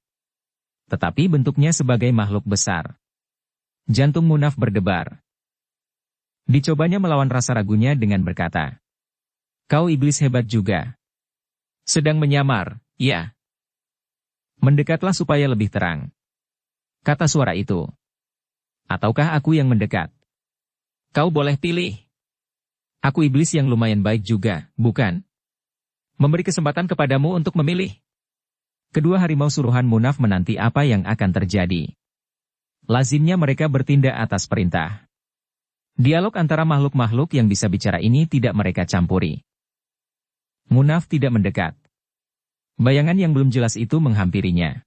Tetapi bentuknya sebagai makhluk besar. Jantung Munaf berdebar. Dicobanya melawan rasa ragunya dengan berkata, kau iblis hebat juga. Sedang menyamar, ya. Mendekatlah supaya lebih terang. Kata suara itu. Ataukah aku yang mendekat? Kau boleh pilih. Aku iblis yang lumayan baik juga, bukan? Memberi kesempatan kepadamu untuk memilih. Kedua harimau suruhan Munaf menanti apa yang akan terjadi. Lazimnya mereka bertindak atas perintah. Dialog antara makhluk-makhluk yang bisa bicara ini tidak mereka campuri. Munaf tidak mendekat. Bayangan yang belum jelas itu menghampirinya.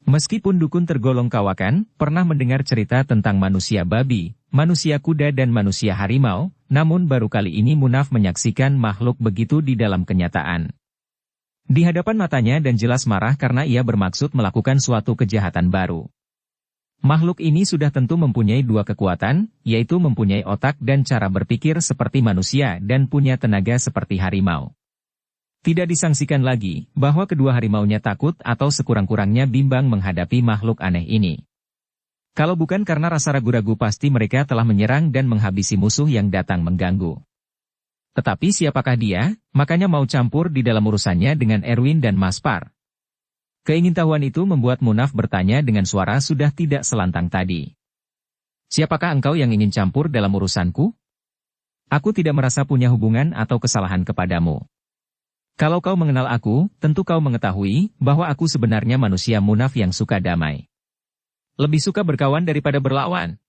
Meskipun dukun tergolong kawakan, pernah mendengar cerita tentang manusia babi, manusia kuda dan manusia harimau, namun baru kali ini Munaf menyaksikan makhluk begitu di dalam kenyataan. Di hadapan matanya dan jelas marah karena ia bermaksud melakukan suatu kejahatan baru. Makhluk ini sudah tentu mempunyai dua kekuatan, yaitu mempunyai otak dan cara berpikir seperti manusia dan punya tenaga seperti harimau. Tidak disangsikan lagi, bahwa kedua harimaunya takut atau sekurang-kurangnya bimbang menghadapi makhluk aneh ini. Kalau bukan karena rasa ragu-ragu pasti mereka telah menyerang dan menghabisi musuh yang datang mengganggu. Tetapi siapakah dia, makanya mau campur di dalam urusannya dengan Erwin dan Maspar. Keingintahuan itu membuat Munaf bertanya dengan suara sudah tidak selantang tadi. Siapakah engkau yang ingin campur dalam urusanku? Aku tidak merasa punya hubungan atau kesalahan kepadamu. Kalau kau mengenal aku, tentu kau mengetahui bahwa aku sebenarnya manusia munaf yang suka damai. Lebih suka berkawan daripada berlawan.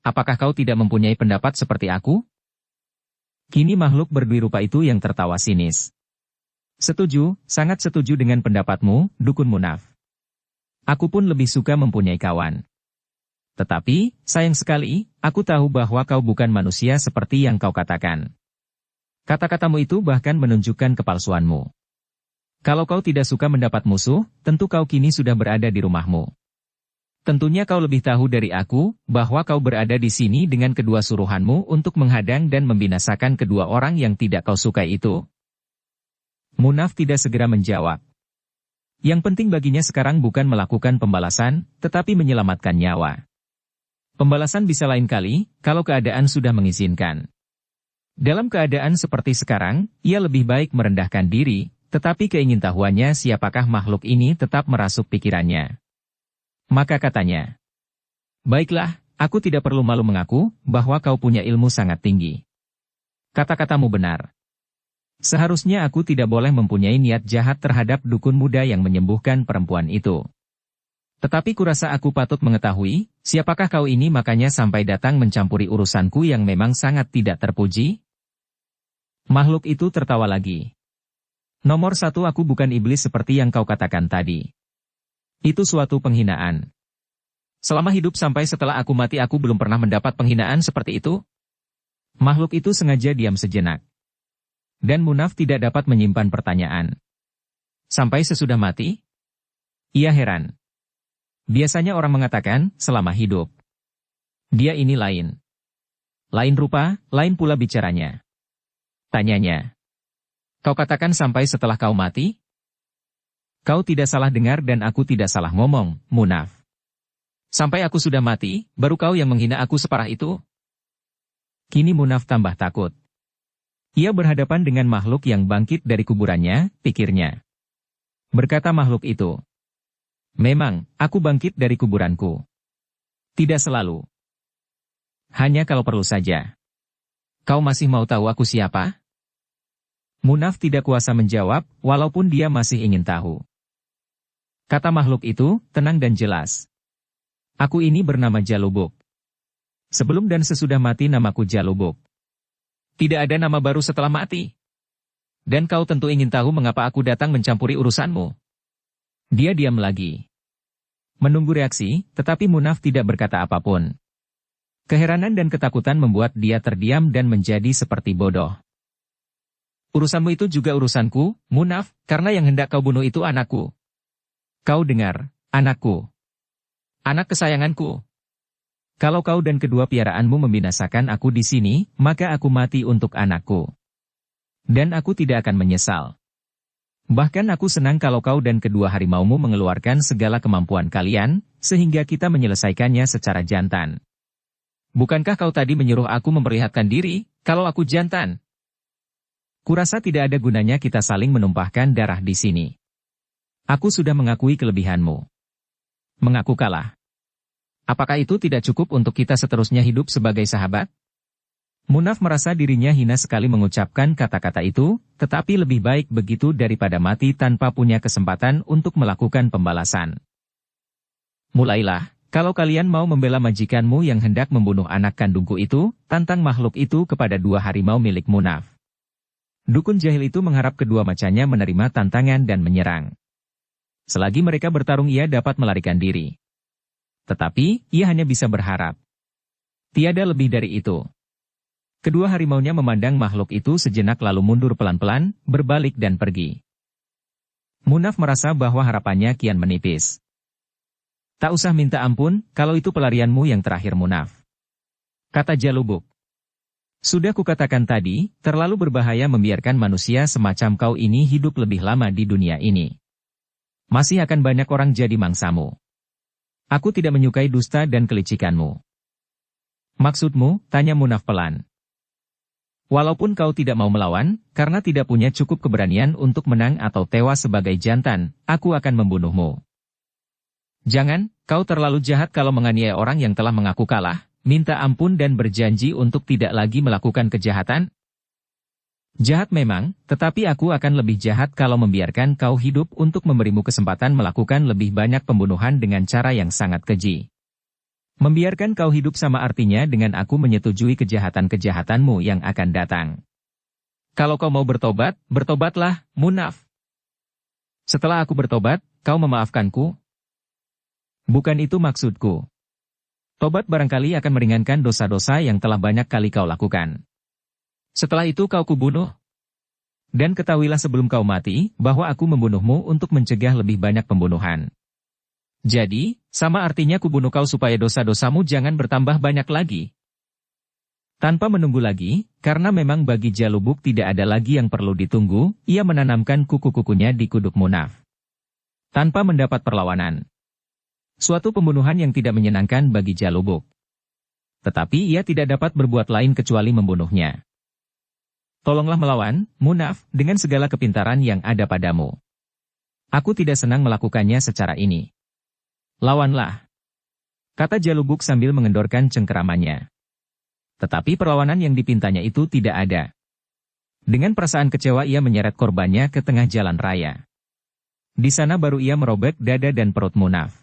Apakah kau tidak mempunyai pendapat seperti aku? Kini makhluk berdui rupa itu yang tertawa sinis. Setuju, sangat setuju dengan pendapatmu, dukun munaf. Aku pun lebih suka mempunyai kawan. Tetapi, sayang sekali, aku tahu bahwa kau bukan manusia seperti yang kau katakan. Kata-katamu itu bahkan menunjukkan kepalsuanmu. Kalau kau tidak suka mendapat musuh, tentu kau kini sudah berada di rumahmu. Tentunya kau lebih tahu dari aku, bahwa kau berada di sini dengan kedua suruhanmu untuk menghadang dan membinasakan kedua orang yang tidak kau sukai itu. Munaf tidak segera menjawab. Yang penting baginya sekarang bukan melakukan pembalasan, tetapi menyelamatkan nyawa. Pembalasan bisa lain kali, kalau keadaan sudah mengizinkan. Dalam keadaan seperti sekarang, ia lebih baik merendahkan diri, tetapi keingintahuannya siapakah makhluk ini tetap merasuk pikirannya. Maka katanya, "Baiklah, aku tidak perlu malu mengaku bahwa kau punya ilmu sangat tinggi. Kata-katamu benar. Seharusnya aku tidak boleh mempunyai niat jahat terhadap dukun muda yang menyembuhkan perempuan itu. Tetapi kurasa aku patut mengetahui, siapakah kau ini makanya sampai datang mencampuri urusanku yang memang sangat tidak terpuji?" Makhluk itu tertawa lagi. "Nomor satu, aku bukan iblis seperti yang kau katakan tadi. Itu suatu penghinaan. Selama hidup sampai setelah aku mati aku belum pernah mendapat penghinaan seperti itu." Makhluk itu sengaja diam sejenak. Dan Munaf tidak dapat menyimpan pertanyaan. Sampai sesudah mati? Ia heran. Biasanya orang mengatakan, selama hidup. Dia ini lain. Lain rupa, lain pula bicaranya. Tanyanya. Kau katakan sampai setelah kau mati? Kau tidak salah dengar dan aku tidak salah ngomong, Munaf. Sampai aku sudah mati, baru kau yang menghina aku separah itu? Kini Munaf tambah takut. Ia berhadapan dengan makhluk yang bangkit dari kuburannya, pikirnya. Berkata makhluk itu. Memang, aku bangkit dari kuburanku. Tidak selalu. Hanya kalau perlu saja. Kau masih mau tahu aku siapa? Munaf tidak kuasa menjawab, walaupun dia masih ingin tahu. Kata makhluk itu, tenang dan jelas. Aku ini bernama Jalubuk. Sebelum dan sesudah mati namaku Jalubuk. Tidak ada nama baru setelah mati. Dan kau tentu ingin tahu mengapa aku datang mencampuri urusanmu. Dia diam lagi. Menunggu reaksi, tetapi Munaf tidak berkata apapun. Keheranan dan ketakutan membuat dia terdiam dan menjadi seperti bodoh. Urusanmu itu juga urusanku, Munaf, karena yang hendak kau bunuh itu anakku. Kau dengar, anakku. Anak kesayanganku. Kalau kau dan kedua piaraanmu membinasakan aku di sini, maka aku mati untuk anakku. Dan aku tidak akan menyesal. Bahkan aku senang kalau kau dan kedua harimaumu mengeluarkan segala kemampuan kalian, sehingga kita menyelesaikannya secara jantan. Bukankah kau tadi menyuruh aku memperlihatkan diri, kalau aku jantan? Kurasa tidak ada gunanya kita saling menumpahkan darah di sini. Aku sudah mengakui kelebihanmu. Mengaku kalah. Apakah itu tidak cukup untuk kita seterusnya hidup sebagai sahabat? Munaf merasa dirinya hina sekali mengucapkan kata-kata itu, tetapi lebih baik begitu daripada mati tanpa punya kesempatan untuk melakukan pembalasan. Mulailah, kalau kalian mau membela majikanmu yang hendak membunuh anak kandungku itu, tantang makhluk itu kepada dua harimau milik Munaf. Dukun jahil itu mengharap kedua macannya menerima tantangan dan menyerang. Selagi mereka bertarung ia dapat melarikan diri. Tetapi, ia hanya bisa berharap. Tiada lebih dari itu. Kedua harimaunya memandang makhluk itu sejenak lalu mundur pelan-pelan, berbalik dan pergi. Munaf merasa bahwa harapannya kian menipis. Tak usah minta ampun, kalau itu pelarianmu yang terakhir Munaf. Kata Jalubuk. Sudah kukatakan tadi, terlalu berbahaya membiarkan manusia semacam kau ini hidup lebih lama di dunia ini. Masih akan banyak orang jadi mangsamu. Aku tidak menyukai dusta dan kelicikanmu. Maksudmu, tanya Munaf pelan. Walaupun kau tidak mau melawan, karena tidak punya cukup keberanian untuk menang atau tewas sebagai jantan, aku akan membunuhmu. Jangan, kau terlalu jahat kalau menganiaya orang yang telah mengaku kalah, minta ampun dan berjanji untuk tidak lagi melakukan kejahatan? Jahat memang, tetapi aku akan lebih jahat kalau membiarkan kau hidup untuk memberimu kesempatan melakukan lebih banyak pembunuhan dengan cara yang sangat keji. Membiarkan kau hidup sama artinya dengan aku menyetujui kejahatan-kejahatanmu yang akan datang. Kalau kau mau bertobat, bertobatlah, Munaf. Setelah aku bertobat, kau memaafkanku? Bukan itu maksudku. Tobat barangkali akan meringankan dosa-dosa yang telah banyak kali kau lakukan. Setelah itu kau kubunuh. Dan ketahuilah sebelum kau mati, bahwa aku membunuhmu untuk mencegah lebih banyak pembunuhan. Jadi, sama artinya kubunuh kau supaya dosa-dosamu jangan bertambah banyak lagi. Tanpa menunggu lagi, karena memang bagi Jalubuk tidak ada lagi yang perlu ditunggu, ia menanamkan kuku-kukunya di kuduk Munaf. Tanpa mendapat perlawanan. Suatu pembunuhan yang tidak menyenangkan bagi Jalubuk. Tetapi ia tidak dapat berbuat lain kecuali membunuhnya. Tolonglah melawan, Munaf, dengan segala kepintaran yang ada padamu. Aku tidak senang melakukannya secara ini. Lawanlah, kata Jalubuk sambil mengendorkan cengkeramannya. Tetapi perlawanan yang dipintanya itu tidak ada. Dengan perasaan kecewa ia menyeret korbannya ke tengah jalan raya. Di sana baru ia merobek dada dan perut Munaf.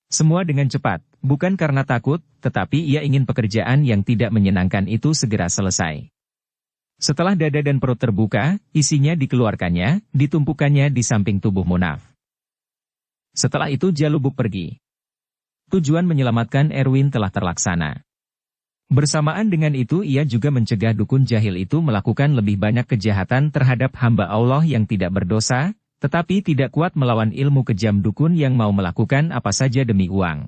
Semua dengan cepat, bukan karena takut, tetapi ia ingin pekerjaan yang tidak menyenangkan itu segera selesai. Setelah dada dan perut terbuka, isinya dikeluarkannya, ditumpukannya di samping tubuh Munaf. Setelah itu Jalubuk pergi. Tujuan menyelamatkan Erwin telah terlaksana. Bersamaan dengan itu ia juga mencegah dukun jahil itu melakukan lebih banyak kejahatan terhadap hamba Allah yang tidak berdosa, tetapi tidak kuat melawan ilmu kejam dukun yang mau melakukan apa saja demi uang.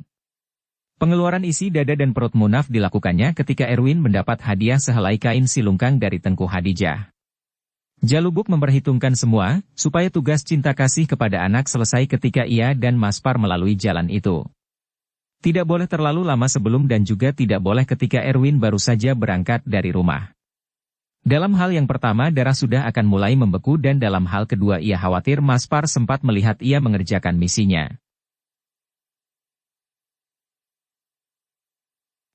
Pengeluaran isi dada dan perut Munaf dilakukannya ketika Erwin mendapat hadiah sehelai kain silungkang dari Tengku Hadijah. Jalubuk memperhitungkan semua, supaya tugas cinta kasih kepada anak selesai ketika ia dan Maspar melalui jalan itu. Tidak boleh terlalu lama sebelum dan juga tidak boleh ketika Erwin baru saja berangkat dari rumah. Dalam hal yang pertama darah sudah akan mulai membeku dan dalam hal kedua ia khawatir Maspar sempat melihat ia mengerjakan misinya.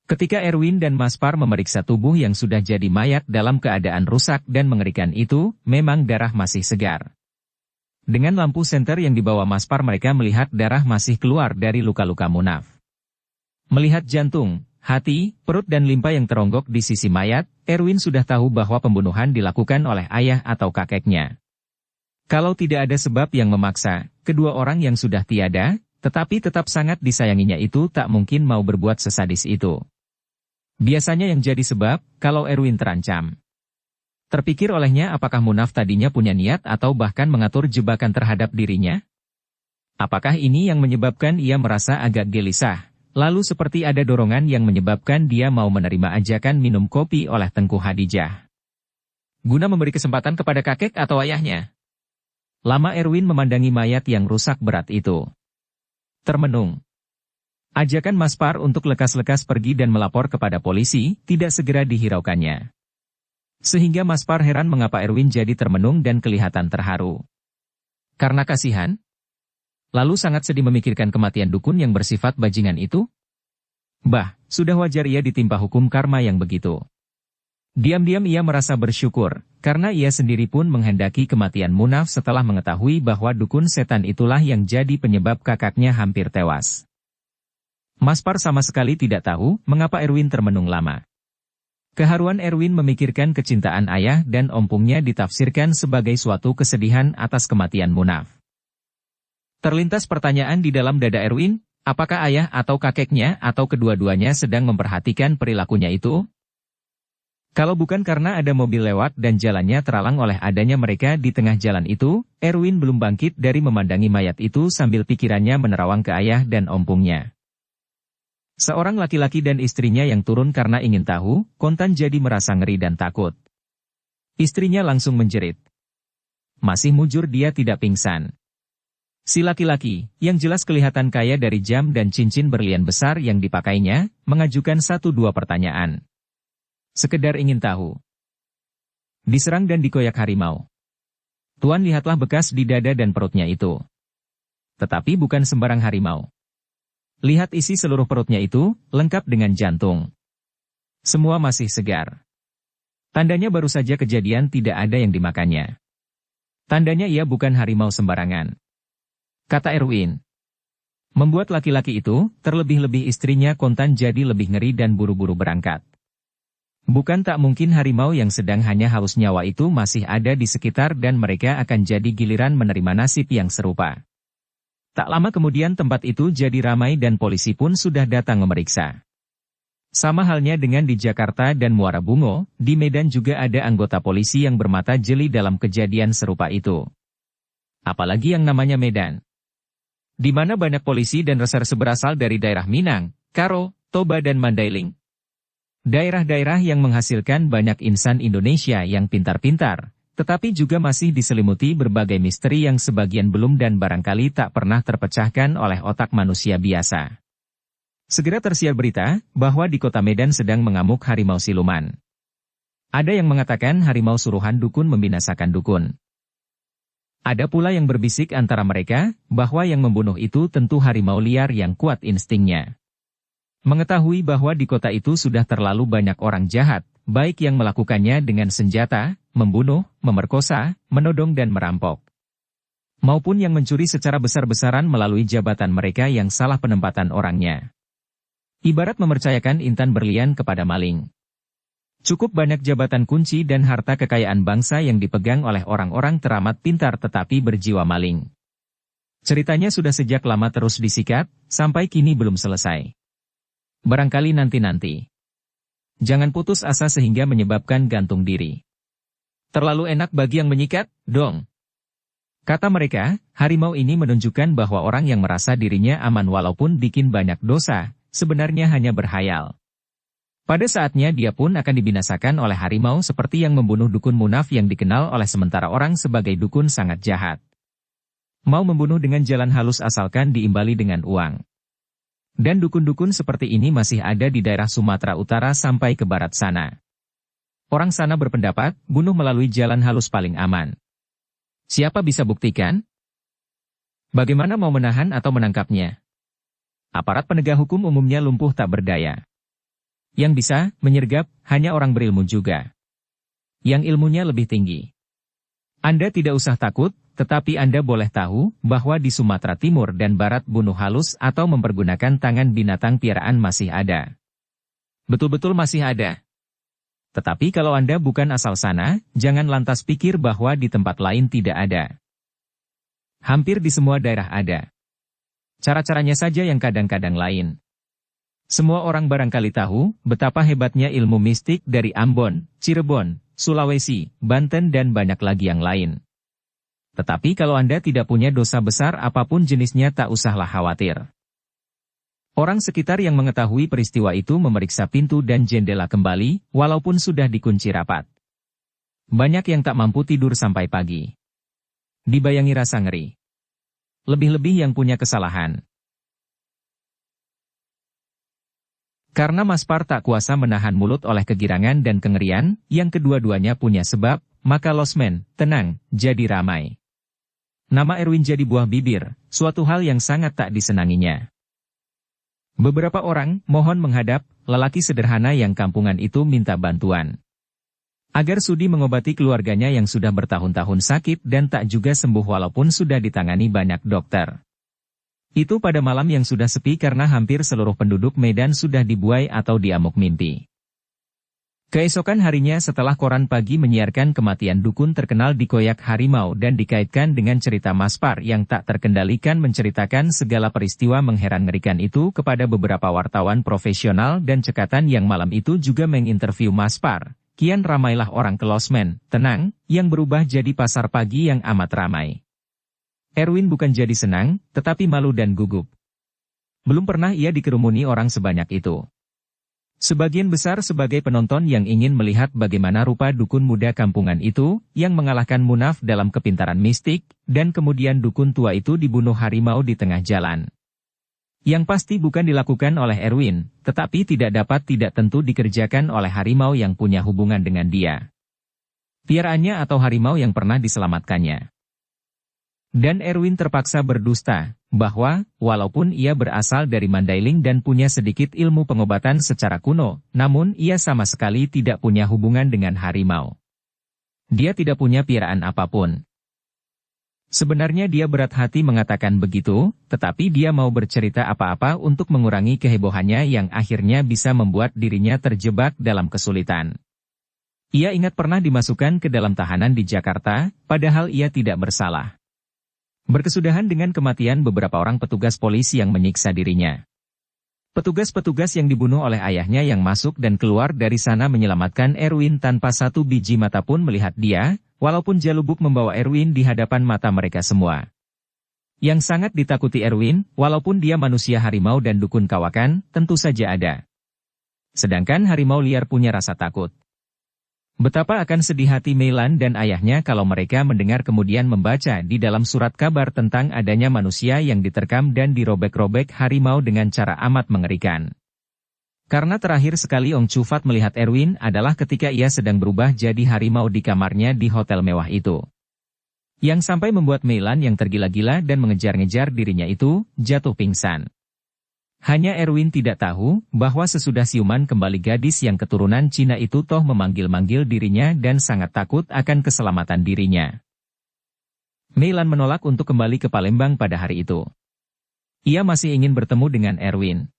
Ketika Erwin dan Maspar memeriksa tubuh yang sudah jadi mayat dalam keadaan rusak dan mengerikan itu, memang darah masih segar. Dengan lampu senter yang dibawa Maspar mereka melihat darah masih keluar dari luka-luka Munaf. Melihat jantung, hati, perut dan limpa yang teronggok di sisi mayat, Erwin sudah tahu bahwa pembunuhan dilakukan oleh ayah atau kakeknya. Kalau tidak ada sebab yang memaksa, kedua orang yang sudah tiada, tetapi tetap sangat disayanginya itu tak mungkin mau berbuat sesadis itu. Biasanya yang jadi sebab, kalau Erwin terancam. Terpikir olehnya apakah Munaf tadinya punya niat atau bahkan mengatur jebakan terhadap dirinya? Apakah ini yang menyebabkan ia merasa agak gelisah? Lalu seperti ada dorongan yang menyebabkan dia mau menerima ajakan minum kopi oleh Tengku Hadijah. Guna memberi kesempatan kepada kakek atau ayahnya. Lama Erwin memandangi mayat yang rusak berat itu. Termenung. Ajakan Maspar untuk lekas-lekas pergi dan melapor kepada polisi, tidak segera dihiraukannya. Sehingga Maspar heran mengapa Erwin jadi termenung dan kelihatan terharu. Karena kasihan? Lalu sangat sedih memikirkan kematian dukun yang bersifat bajingan itu? Bah, sudah wajar ia ditimpa hukum karma yang begitu. Diam-diam ia merasa bersyukur, karena ia sendiri pun menghendaki kematian Munaf setelah mengetahui bahwa dukun setan itulah yang jadi penyebab kakaknya hampir tewas. Maspar sama sekali tidak tahu mengapa Erwin termenung lama. Keharuan Erwin memikirkan kecintaan ayah dan ompungnya ditafsirkan sebagai suatu kesedihan atas kematian Munaf. Terlintas pertanyaan di dalam dada Erwin, apakah ayah atau kakeknya atau kedua-duanya sedang memperhatikan perilakunya itu? Kalau bukan karena ada mobil lewat dan jalannya terhalang oleh adanya mereka di tengah jalan itu, Erwin belum bangkit dari memandangi mayat itu sambil pikirannya menerawang ke ayah dan ompungnya. Seorang laki-laki dan istrinya yang turun karena ingin tahu, kontan jadi merasa ngeri dan takut. Istrinya langsung menjerit. Masih mujur dia tidak pingsan. Si laki-laki, yang jelas kelihatan kaya dari jam dan cincin berlian besar yang dipakainya, mengajukan 1-2 pertanyaan. Sekedar ingin tahu. Diserang dan dikoyak harimau. Tuan lihatlah bekas di dada dan perutnya itu. Tetapi bukan sembarang harimau. Lihat isi seluruh perutnya itu, lengkap dengan jantung. Semua masih segar. Tandanya baru saja kejadian tidak ada yang dimakannya. Tandanya ia bukan harimau sembarangan. Kata Erwin. Membuat laki-laki itu, terlebih-lebih istrinya kontan jadi lebih ngeri dan buru-buru berangkat. Bukan tak mungkin harimau yang sedang hanya haus nyawa itu masih ada di sekitar dan mereka akan jadi giliran menerima nasib yang serupa. Tak lama kemudian tempat itu jadi ramai dan polisi pun sudah datang memeriksa. Sama halnya dengan di Jakarta dan Muara Bungo, di Medan juga ada anggota polisi yang bermata jeli dalam kejadian serupa itu. Apalagi yang namanya Medan, di mana banyak polisi dan reserse berasal dari daerah Minang, Karo, Toba dan Mandailing. Daerah-daerah yang menghasilkan banyak insan Indonesia yang pintar-pintar, tetapi juga masih diselimuti berbagai misteri yang sebagian belum dan barangkali tak pernah terpecahkan oleh otak manusia biasa. Segera tersiar berita bahwa di kota Medan sedang mengamuk harimau siluman. Ada yang mengatakan harimau suruhan dukun membinasakan dukun. Ada pula yang berbisik antara mereka bahwa yang membunuh itu tentu harimau liar yang kuat instingnya. Mengetahui bahwa di kota itu sudah terlalu banyak orang jahat, baik yang melakukannya dengan senjata, membunuh, memerkosa, menodong dan merampok, maupun yang mencuri secara besar-besaran melalui jabatan mereka yang salah penempatan orangnya. Ibarat mempercayakan intan berlian kepada maling. Cukup banyak jabatan kunci dan harta kekayaan bangsa yang dipegang oleh orang-orang teramat pintar tetapi berjiwa maling. Ceritanya sudah sejak lama terus disikat, sampai kini belum selesai. Barangkali nanti-nanti. Jangan putus asa sehingga menyebabkan gantung diri. Terlalu enak bagi yang menyikat, dong. Kata mereka, harimau ini menunjukkan bahwa orang yang merasa dirinya aman walaupun bikin banyak dosa, sebenarnya hanya berhayal. Pada saatnya dia pun akan dibinasakan oleh harimau seperti yang membunuh dukun munaf yang dikenal oleh sementara orang sebagai dukun sangat jahat. Mau membunuh dengan jalan halus asalkan diimbali dengan uang. Dan dukun-dukun seperti ini masih ada di daerah Sumatera Utara sampai ke barat sana. Orang sana berpendapat, bunuh melalui jalan halus paling aman. Siapa bisa buktikan? Bagaimana mau menahan atau menangkapnya? Aparat penegak hukum umumnya lumpuh tak berdaya. Yang bisa menyergap hanya orang berilmu juga. Yang ilmunya lebih tinggi. Anda tidak usah takut, tetapi Anda boleh tahu bahwa di Sumatera Timur dan Barat bunuh halus atau mempergunakan tangan binatang piaraan masih ada. Betul-betul masih ada. Tetapi kalau Anda bukan asal sana, jangan lantas pikir bahwa di tempat lain tidak ada. Hampir di semua daerah ada. Cara-caranya saja yang kadang-kadang lain. Semua orang barangkali tahu betapa hebatnya ilmu mistik dari Ambon, Cirebon, Sulawesi, Banten dan banyak lagi yang lain. Tetapi kalau Anda tidak punya dosa besar apapun jenisnya tak usahlah khawatir. Orang sekitar yang mengetahui peristiwa itu memeriksa pintu dan jendela kembali, walaupun sudah dikunci rapat. Banyak yang tak mampu tidur sampai pagi. Dibayangi rasa ngeri. Lebih-lebih yang punya kesalahan. Karena Maspar tak kuasa menahan mulut oleh kegirangan dan kengerian, yang kedua-duanya punya sebab, maka losmen, tenang, jadi ramai. Nama Erwin jadi buah bibir, suatu hal yang sangat tak disenanginya. Beberapa orang, mohon menghadap, lelaki sederhana yang kampungan itu minta bantuan. Agar sudi mengobati keluarganya yang sudah bertahun-tahun sakit dan tak juga sembuh walaupun sudah ditangani banyak dokter. Itu pada malam yang sudah sepi karena hampir seluruh penduduk Medan sudah dibuai atau diamuk mimpi. Keesokan harinya setelah koran pagi menyiarkan kematian dukun terkenal di Koyak Harimau dan dikaitkan dengan cerita Maspar yang tak terkendalikan menceritakan segala peristiwa mengheran-ngerikan itu kepada beberapa wartawan profesional dan cekatan yang malam itu juga menginterview Maspar. Kian ramailah orang ke losmen, tenang, yang berubah jadi pasar pagi yang amat ramai. Erwin bukan jadi senang, tetapi malu dan gugup. Belum pernah ia dikerumuni orang sebanyak itu. Sebagian besar sebagai penonton yang ingin melihat bagaimana rupa dukun muda kampungan itu, yang mengalahkan munaf dalam kepintaran mistik, dan kemudian dukun tua itu dibunuh harimau di tengah jalan. Yang pasti bukan dilakukan oleh Erwin, tetapi tidak tentu dikerjakan oleh harimau yang punya hubungan dengan dia. Piaraannya atau harimau yang pernah diselamatkannya. Dan Erwin terpaksa berdusta, bahwa, walaupun ia berasal dari Mandailing dan punya sedikit ilmu pengobatan secara kuno, namun ia sama sekali tidak punya hubungan dengan harimau. Dia tidak punya piaraan apapun. Sebenarnya dia berat hati mengatakan begitu, tetapi dia mau bercerita apa-apa untuk mengurangi kehebohannya yang akhirnya bisa membuat dirinya terjebak dalam kesulitan. Ia ingat pernah dimasukkan ke dalam tahanan di Jakarta, padahal ia tidak bersalah. Berkesudahan dengan kematian beberapa orang petugas polisi yang menyiksa dirinya. Petugas-petugas yang dibunuh oleh ayahnya yang masuk dan keluar dari sana menyelamatkan Erwin tanpa satu biji mata pun melihat dia, walaupun Jalubuk membawa Erwin di hadapan mata mereka semua. Yang sangat ditakuti Erwin, walaupun dia manusia harimau dan dukun kawakan, tentu saja ada. Sedangkan harimau liar punya rasa takut. Betapa akan sedih hati Meilan dan ayahnya kalau mereka mendengar kemudian membaca di dalam surat kabar tentang adanya manusia yang diterkam dan dirobek-robek harimau dengan cara amat mengerikan. Karena terakhir sekali Ong Chufat melihat Erwin adalah ketika ia sedang berubah jadi harimau di kamarnya di hotel mewah itu. Yang sampai membuat Meilan yang tergila-gila dan mengejar-ngejar dirinya itu, jatuh pingsan. Hanya Erwin tidak tahu, bahwa sesudah siuman kembali gadis yang keturunan Cina itu toh memanggil-manggil dirinya dan sangat takut akan keselamatan dirinya. Meilan menolak untuk kembali ke Palembang pada hari itu. Ia masih ingin bertemu dengan Erwin.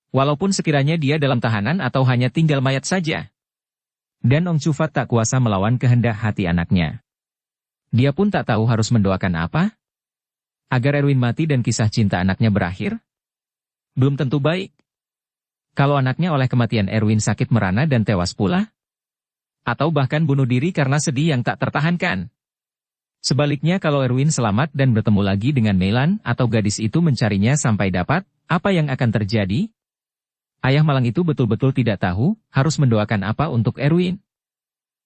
Walaupun sekiranya dia dalam tahanan atau hanya tinggal mayat saja. Dan Ong Chufat tak kuasa melawan kehendak hati anaknya. Dia pun tak tahu harus mendoakan apa? Agar Erwin mati dan kisah cinta anaknya berakhir? Belum tentu baik. Kalau anaknya oleh kematian Erwin sakit merana dan tewas pula? Atau bahkan bunuh diri karena sedih yang tak tertahankan? Sebaliknya kalau Erwin selamat dan bertemu lagi dengan Meilan atau gadis itu mencarinya sampai dapat, apa yang akan terjadi? Ayah malang itu betul-betul tidak tahu, harus mendoakan apa untuk Erwin.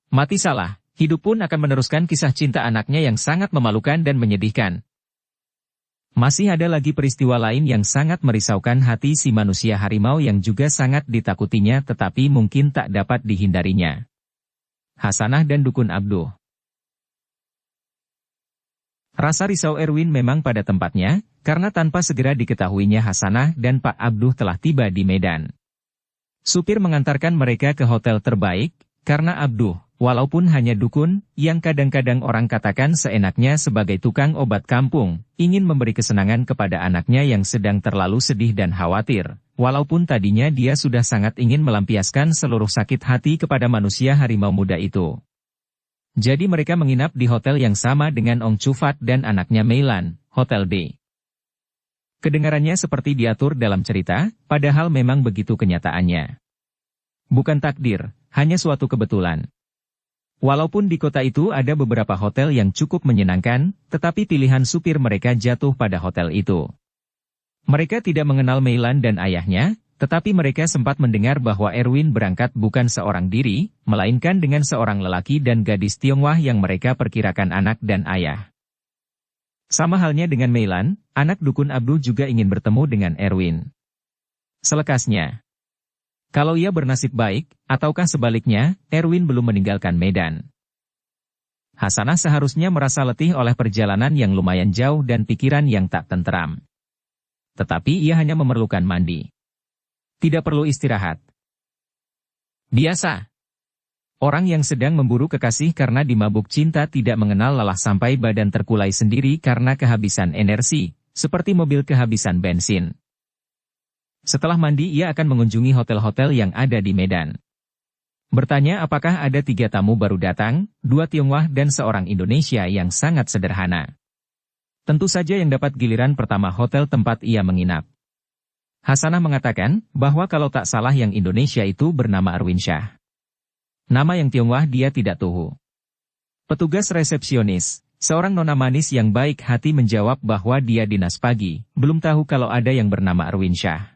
Mati salah, hidup pun akan meneruskan kisah cinta anaknya yang sangat memalukan dan menyedihkan. Masih ada lagi peristiwa lain yang sangat merisaukan hati si manusia harimau yang juga sangat ditakutinya tetapi mungkin tak dapat dihindarinya. Hasanah dan Dukun Abduh. Rasa risau Erwin memang pada tempatnya, karena tanpa segera diketahuinya Hasanah dan Pak Abduh telah tiba di Medan. Supir mengantarkan mereka ke hotel terbaik, karena Abduh, walaupun hanya dukun, yang kadang-kadang orang katakan seenaknya sebagai tukang obat kampung, ingin memberi kesenangan kepada anaknya yang sedang terlalu sedih dan khawatir, walaupun tadinya dia sudah sangat ingin melampiaskan seluruh sakit hati kepada manusia harimau muda itu. Jadi mereka menginap di hotel yang sama dengan Ong Chufat dan anaknya Meilan, Hotel D. Kedengarannya seperti diatur dalam cerita, padahal memang begitu kenyataannya. Bukan takdir, hanya suatu kebetulan. Walaupun di kota itu ada beberapa hotel yang cukup menyenangkan, tetapi pilihan supir mereka jatuh pada hotel itu. Mereka tidak mengenal Meilan dan ayahnya, tetapi mereka sempat mendengar bahwa Erwin berangkat bukan seorang diri, melainkan dengan seorang lelaki dan gadis Tionghoa yang mereka perkirakan anak dan ayah. Sama halnya dengan Meilan, anak Dukun Abduh juga ingin bertemu dengan Erwin. Selekasnya, kalau ia bernasib baik, ataukah sebaliknya, Erwin belum meninggalkan Medan. Hasanah seharusnya merasa letih oleh perjalanan yang lumayan jauh dan pikiran yang tak tenteram. Tetapi ia hanya memerlukan mandi. Tidak perlu istirahat. Biasa. Orang yang sedang memburu kekasih karena dimabuk cinta tidak mengenal lelah sampai badan terkulai sendiri karena kehabisan energi, seperti mobil kehabisan bensin. Setelah mandi ia akan mengunjungi hotel-hotel yang ada di Medan. Bertanya apakah ada 3 tamu baru datang, 2 Tionghoa dan seorang Indonesia yang sangat sederhana. Tentu saja yang dapat giliran pertama hotel tempat ia menginap. Hasanah mengatakan bahwa kalau tak salah yang Indonesia itu bernama Erwin Shah. Nama yang Tionghoa dia tidak tahu. Petugas resepsionis, seorang nona manis yang baik hati menjawab bahwa dia dinas pagi, belum tahu kalau ada yang bernama Erwin Shah.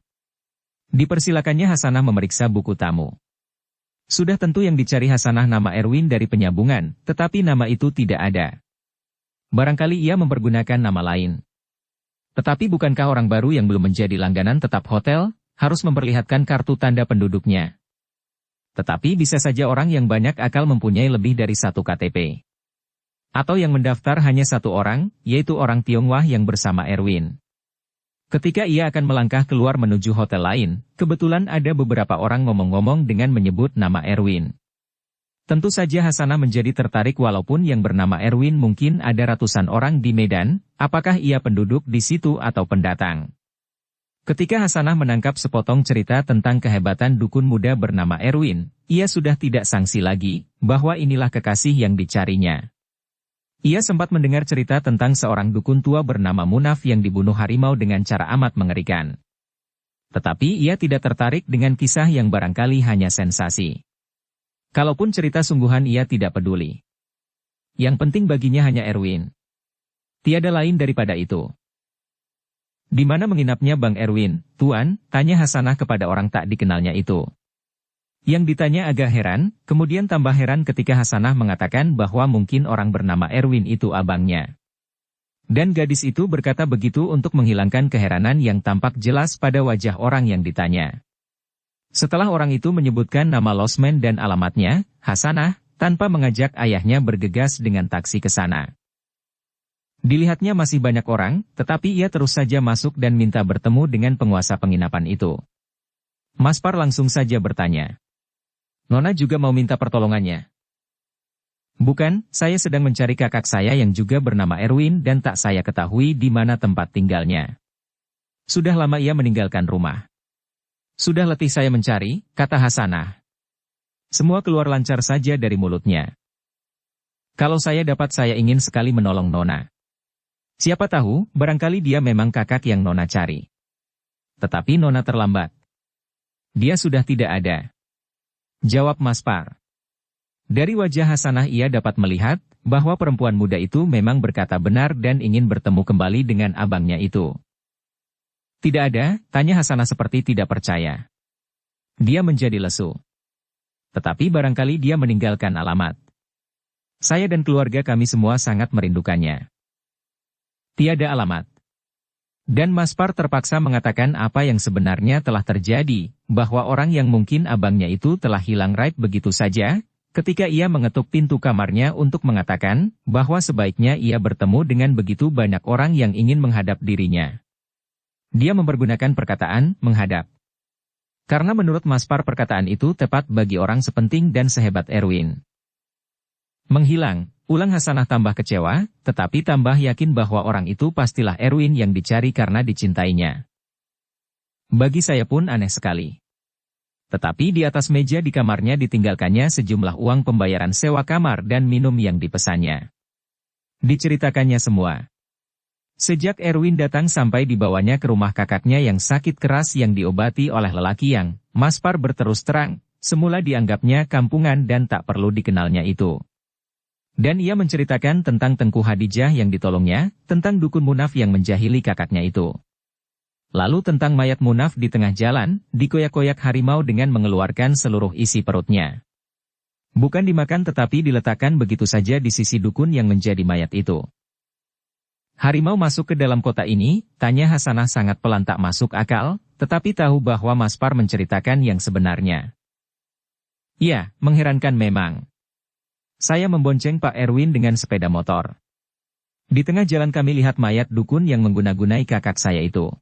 Dipersilakannya Hasanah memeriksa buku tamu. Sudah tentu yang dicari Hasanah nama Erwin dari penyambungan, tetapi nama itu tidak ada. Barangkali ia mempergunakan nama lain. Tetapi bukankah orang baru yang belum menjadi langganan tetap hotel, harus memperlihatkan kartu tanda penduduknya? Tetapi bisa saja orang yang banyak akal mempunyai lebih dari 1 KTP. Atau yang mendaftar hanya 1 orang, yaitu orang Tionghoa yang bersama Erwin. Ketika ia akan melangkah keluar menuju hotel lain, kebetulan ada beberapa orang ngomong-ngomong dengan menyebut nama Erwin. Tentu saja Hasanah menjadi tertarik walaupun yang bernama Erwin mungkin ada ratusan orang di Medan, apakah ia penduduk di situ atau pendatang. Ketika Hasanah menangkap sepotong cerita tentang kehebatan dukun muda bernama Erwin, ia sudah tidak sangsi lagi, bahwa inilah kekasih yang dicarinya. Ia sempat mendengar cerita tentang seorang dukun tua bernama Munaf yang dibunuh harimau dengan cara amat mengerikan. Tetapi ia tidak tertarik dengan kisah yang barangkali hanya sensasi. Kalaupun cerita sungguhan ia tidak peduli. Yang penting baginya hanya Erwin. Tiada lain daripada itu. Di mana menginapnya Bang Erwin, Tuan? Tanya Hasanah kepada orang tak dikenalnya itu. Yang ditanya agak heran, kemudian tambah heran ketika Hasanah mengatakan bahwa mungkin orang bernama Erwin itu abangnya. Dan gadis itu berkata begitu untuk menghilangkan keheranan yang tampak jelas pada wajah orang yang ditanya. Setelah orang itu menyebutkan nama losmen dan alamatnya, Hasanah, tanpa mengajak ayahnya bergegas dengan taksi ke sana. Dilihatnya masih banyak orang, tetapi ia terus saja masuk dan minta bertemu dengan penguasa penginapan itu. Maspar langsung saja bertanya. Nona juga mau minta pertolongannya? Bukan, saya sedang mencari kakak saya yang juga bernama Erwin dan tak saya ketahui di mana tempat tinggalnya. Sudah lama ia meninggalkan rumah. Sudah letih saya mencari, kata Hasanah. Semua keluar lancar saja dari mulutnya. Kalau saya dapat saya ingin sekali menolong Nona. Siapa tahu, barangkali dia memang kakak yang Nona cari. Tetapi Nona terlambat. Dia sudah tidak ada. Jawab Maspar. Dari wajah Hasanah ia dapat melihat, bahwa perempuan muda itu memang berkata benar dan ingin bertemu kembali dengan abangnya itu. Tidak ada, tanya Hasanah seperti tidak percaya. Dia menjadi lesu. Tetapi barangkali dia meninggalkan alamat. Saya dan keluarga kami semua sangat merindukannya. Tiada alamat. Dan Maspar terpaksa mengatakan apa yang sebenarnya telah terjadi, bahwa orang yang mungkin abangnya itu telah hilang raib begitu saja, ketika ia mengetuk pintu kamarnya untuk mengatakan, bahwa sebaiknya ia bertemu dengan begitu banyak orang yang ingin menghadap dirinya. Dia mempergunakan perkataan, menghadap. Karena menurut Maspar perkataan itu tepat bagi orang sepenting dan sehebat Erwin. Menghilang. Ulang Hasanah tambah kecewa, tetapi tambah yakin bahwa orang itu pastilah Erwin yang dicari karena dicintainya. Bagi saya pun aneh sekali. Tetapi di atas meja di kamarnya ditinggalkannya sejumlah uang pembayaran sewa kamar dan minum yang dipesannya. Diceritakannya semua. Sejak Erwin datang sampai dibawanya ke rumah kakaknya yang sakit keras yang diobati oleh lelaki yang, Maspar berterus terang, semula dianggapnya kampungan dan tak perlu dikenalnya itu. Dan ia menceritakan tentang Tengku Hadijah yang ditolongnya, tentang dukun Munaf yang menjahili kakaknya itu. Lalu tentang mayat Munaf di tengah jalan, dikoyak-koyak harimau dengan mengeluarkan seluruh isi perutnya. Bukan dimakan tetapi diletakkan begitu saja di sisi dukun yang menjadi mayat itu. Harimau masuk ke dalam kota ini, tanya Hasanah sangat pelan tak masuk akal, tetapi tahu bahwa Maspar menceritakan yang sebenarnya. Ya, mengherankan memang. Saya membonceng Pak Erwin dengan sepeda motor. Di tengah jalan kami lihat mayat dukun yang mengguna-gunai kakak saya itu.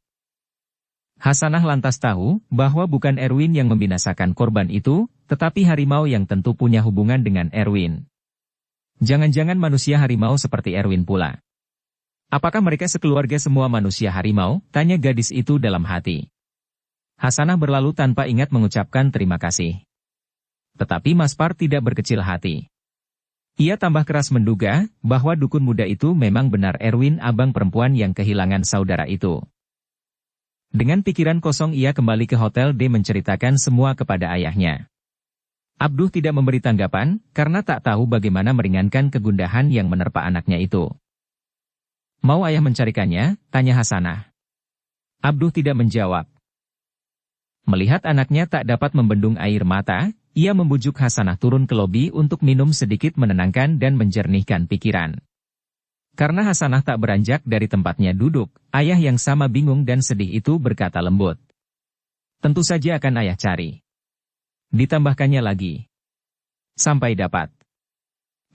Hasanah lantas tahu bahwa bukan Erwin yang membinasakan korban itu, tetapi harimau yang tentu punya hubungan dengan Erwin. Jangan-jangan manusia harimau seperti Erwin pula. Apakah mereka sekeluarga semua manusia harimau? Tanya gadis itu dalam hati. Hasanah berlalu tanpa ingat mengucapkan terima kasih. Tetapi Maspar tidak berkecil hati. Ia tambah keras menduga bahwa dukun muda itu memang benar Erwin abang perempuan yang kehilangan saudara itu. Dengan pikiran kosong ia kembali ke hotel D menceritakan semua kepada ayahnya. Abduh tidak memberi tanggapan karena tak tahu bagaimana meringankan kegundahan yang menerpa anaknya itu. Mau ayah mencarikannya? Tanya Hasanah. Abduh tidak menjawab. Melihat anaknya tak dapat membendung air mata, ia membujuk Hasanah turun ke lobi untuk minum sedikit menenangkan dan menjernihkan pikiran. Karena Hasanah tak beranjak dari tempatnya duduk, ayah yang sama bingung dan sedih itu berkata lembut. Tentu saja akan ayah cari. Ditambahkannya lagi. Sampai dapat.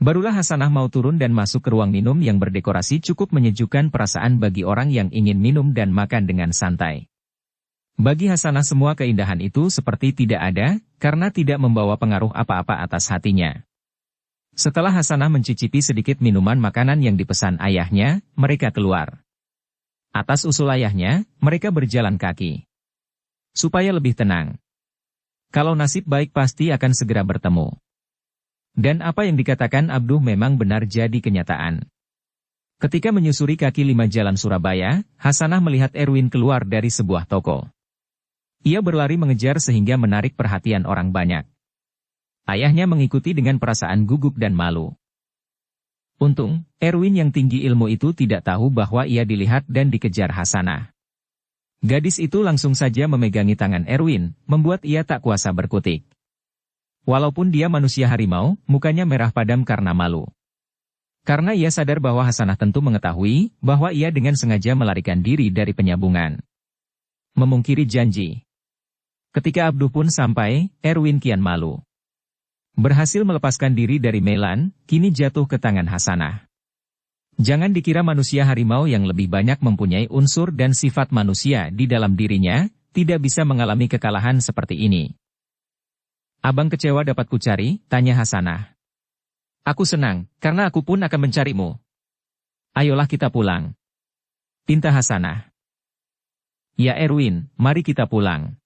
Barulah Hasanah mau turun dan masuk ke ruang minum yang berdekorasi cukup menyejukkan perasaan bagi orang yang ingin minum dan makan dengan santai. Bagi Hasanah semua keindahan itu seperti tidak ada, karena tidak membawa pengaruh apa-apa atas hatinya. Setelah Hasanah mencicipi sedikit minuman makanan yang dipesan ayahnya, mereka keluar. Atas usul ayahnya, mereka berjalan kaki. Supaya lebih tenang. Kalau nasib baik pasti akan segera bertemu. Dan apa yang dikatakan Abduh memang benar jadi kenyataan. Ketika menyusuri kaki 5 jalan Surabaya, Hasanah melihat Erwin keluar dari sebuah toko. Ia berlari mengejar sehingga menarik perhatian orang banyak. Ayahnya mengikuti dengan perasaan gugup dan malu. Untung, Erwin yang tinggi ilmu itu tidak tahu bahwa ia dilihat dan dikejar Hasanah. Gadis itu langsung saja memegangi tangan Erwin, membuat ia tak kuasa berkutik. Walaupun dia manusia harimau, mukanya merah padam karena malu. Karena ia sadar bahwa Hasanah tentu mengetahui bahwa ia dengan sengaja melarikan diri dari penyambungan. Memungkiri janji. Ketika Abduh pun sampai, Erwin kian malu. Berhasil melepaskan diri dari Meilan, kini jatuh ke tangan Hasanah. Jangan dikira manusia harimau yang lebih banyak mempunyai unsur dan sifat manusia di dalam dirinya, tidak bisa mengalami kekalahan seperti ini. Abang kecewa dapat kucari, tanya Hasanah. Aku senang, karena aku pun akan mencarimu. Ayolah kita pulang. Pinta Hasanah. Ya Erwin, mari kita pulang.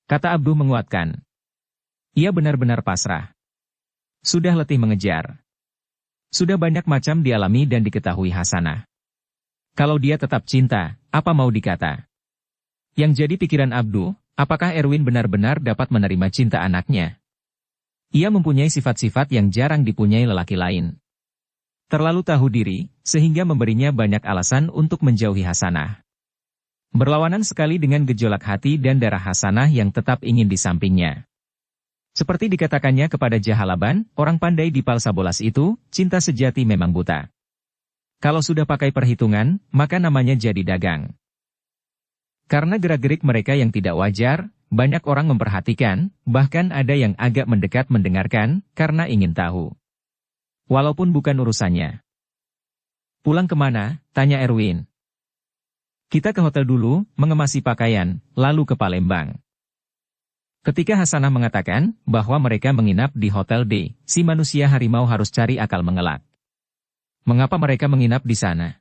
Kata Abduh menguatkan. Ia benar-benar pasrah. Sudah letih mengejar. Sudah banyak macam dialami dan diketahui Hasanah. Kalau dia tetap cinta, apa mau dikata? Yang jadi pikiran Abduh, apakah Erwin benar-benar dapat menerima cinta anaknya? Ia mempunyai sifat-sifat yang jarang dipunyai lelaki lain. Terlalu tahu diri, sehingga memberinya banyak alasan untuk menjauhi Hasanah. Berlawanan sekali dengan gejolak hati dan darah Hasanah yang tetap ingin di sampingnya. Seperti dikatakannya kepada Jahalaban, orang pandai di Palsabolas itu, cinta sejati memang buta. Kalau sudah pakai perhitungan, maka namanya jadi dagang. Karena gerak-gerik mereka yang tidak wajar, banyak orang memperhatikan, bahkan ada yang agak mendekat mendengarkan, karena ingin tahu. Walaupun bukan urusannya. Pulang kemana? Tanya Erwin. Kita ke hotel dulu, mengemasi pakaian, lalu ke Palembang. Ketika Hasanah mengatakan bahwa mereka menginap di Hotel D, si manusia harimau harus cari akal mengelak. Mengapa mereka menginap di sana?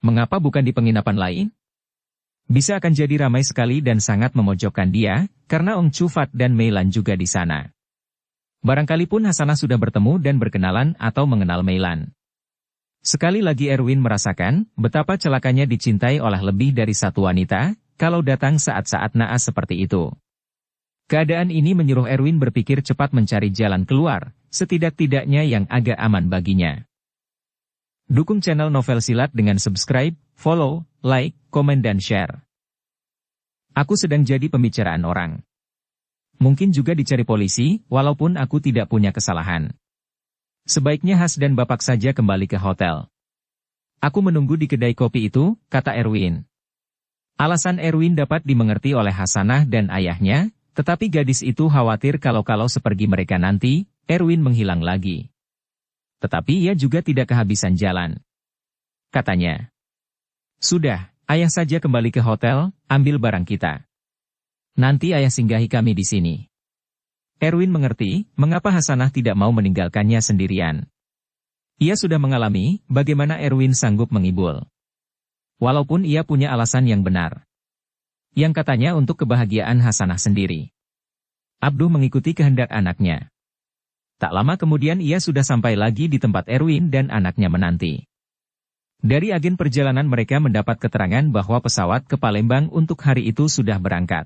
Mengapa bukan di penginapan lain? Bisa akan jadi ramai sekali dan sangat memojokkan dia, karena Ong Chufat dan Meilan juga di sana. Barangkali pun Hasanah sudah bertemu dan berkenalan atau mengenal Meilan. Sekali lagi Erwin merasakan betapa celakanya dicintai oleh lebih dari satu wanita, kalau datang saat-saat naas seperti itu. Keadaan ini menyuruh Erwin berpikir cepat mencari jalan keluar, setidak-tidaknya yang agak aman baginya. Dukung channel Novel Silat dengan subscribe, follow, like, komen dan share. Aku sedang jadi pembicaraan orang. Mungkin juga dicari polisi, walaupun aku tidak punya kesalahan. Sebaiknya Has dan Bapak saja kembali ke hotel. Aku menunggu di kedai kopi itu, kata Erwin. Alasan Erwin dapat dimengerti oleh Hasanah dan ayahnya, tetapi gadis itu khawatir kalau sepergi mereka nanti, Erwin menghilang lagi. Tetapi ia juga tidak kehabisan jalan. Katanya. Sudah, ayah saja kembali ke hotel, ambil barang kita. Nanti ayah singgahi kami di sini. Erwin mengerti, mengapa Hasanah tidak mau meninggalkannya sendirian. Ia sudah mengalami, bagaimana Erwin sanggup mengibul. Walaupun ia punya alasan yang benar. Yang katanya untuk kebahagiaan Hasanah sendiri. Abduh mengikuti kehendak anaknya. Tak lama kemudian ia sudah sampai lagi di tempat Erwin dan anaknya menanti. Dari agen perjalanan mereka mendapat keterangan bahwa pesawat ke Palembang untuk hari itu sudah berangkat.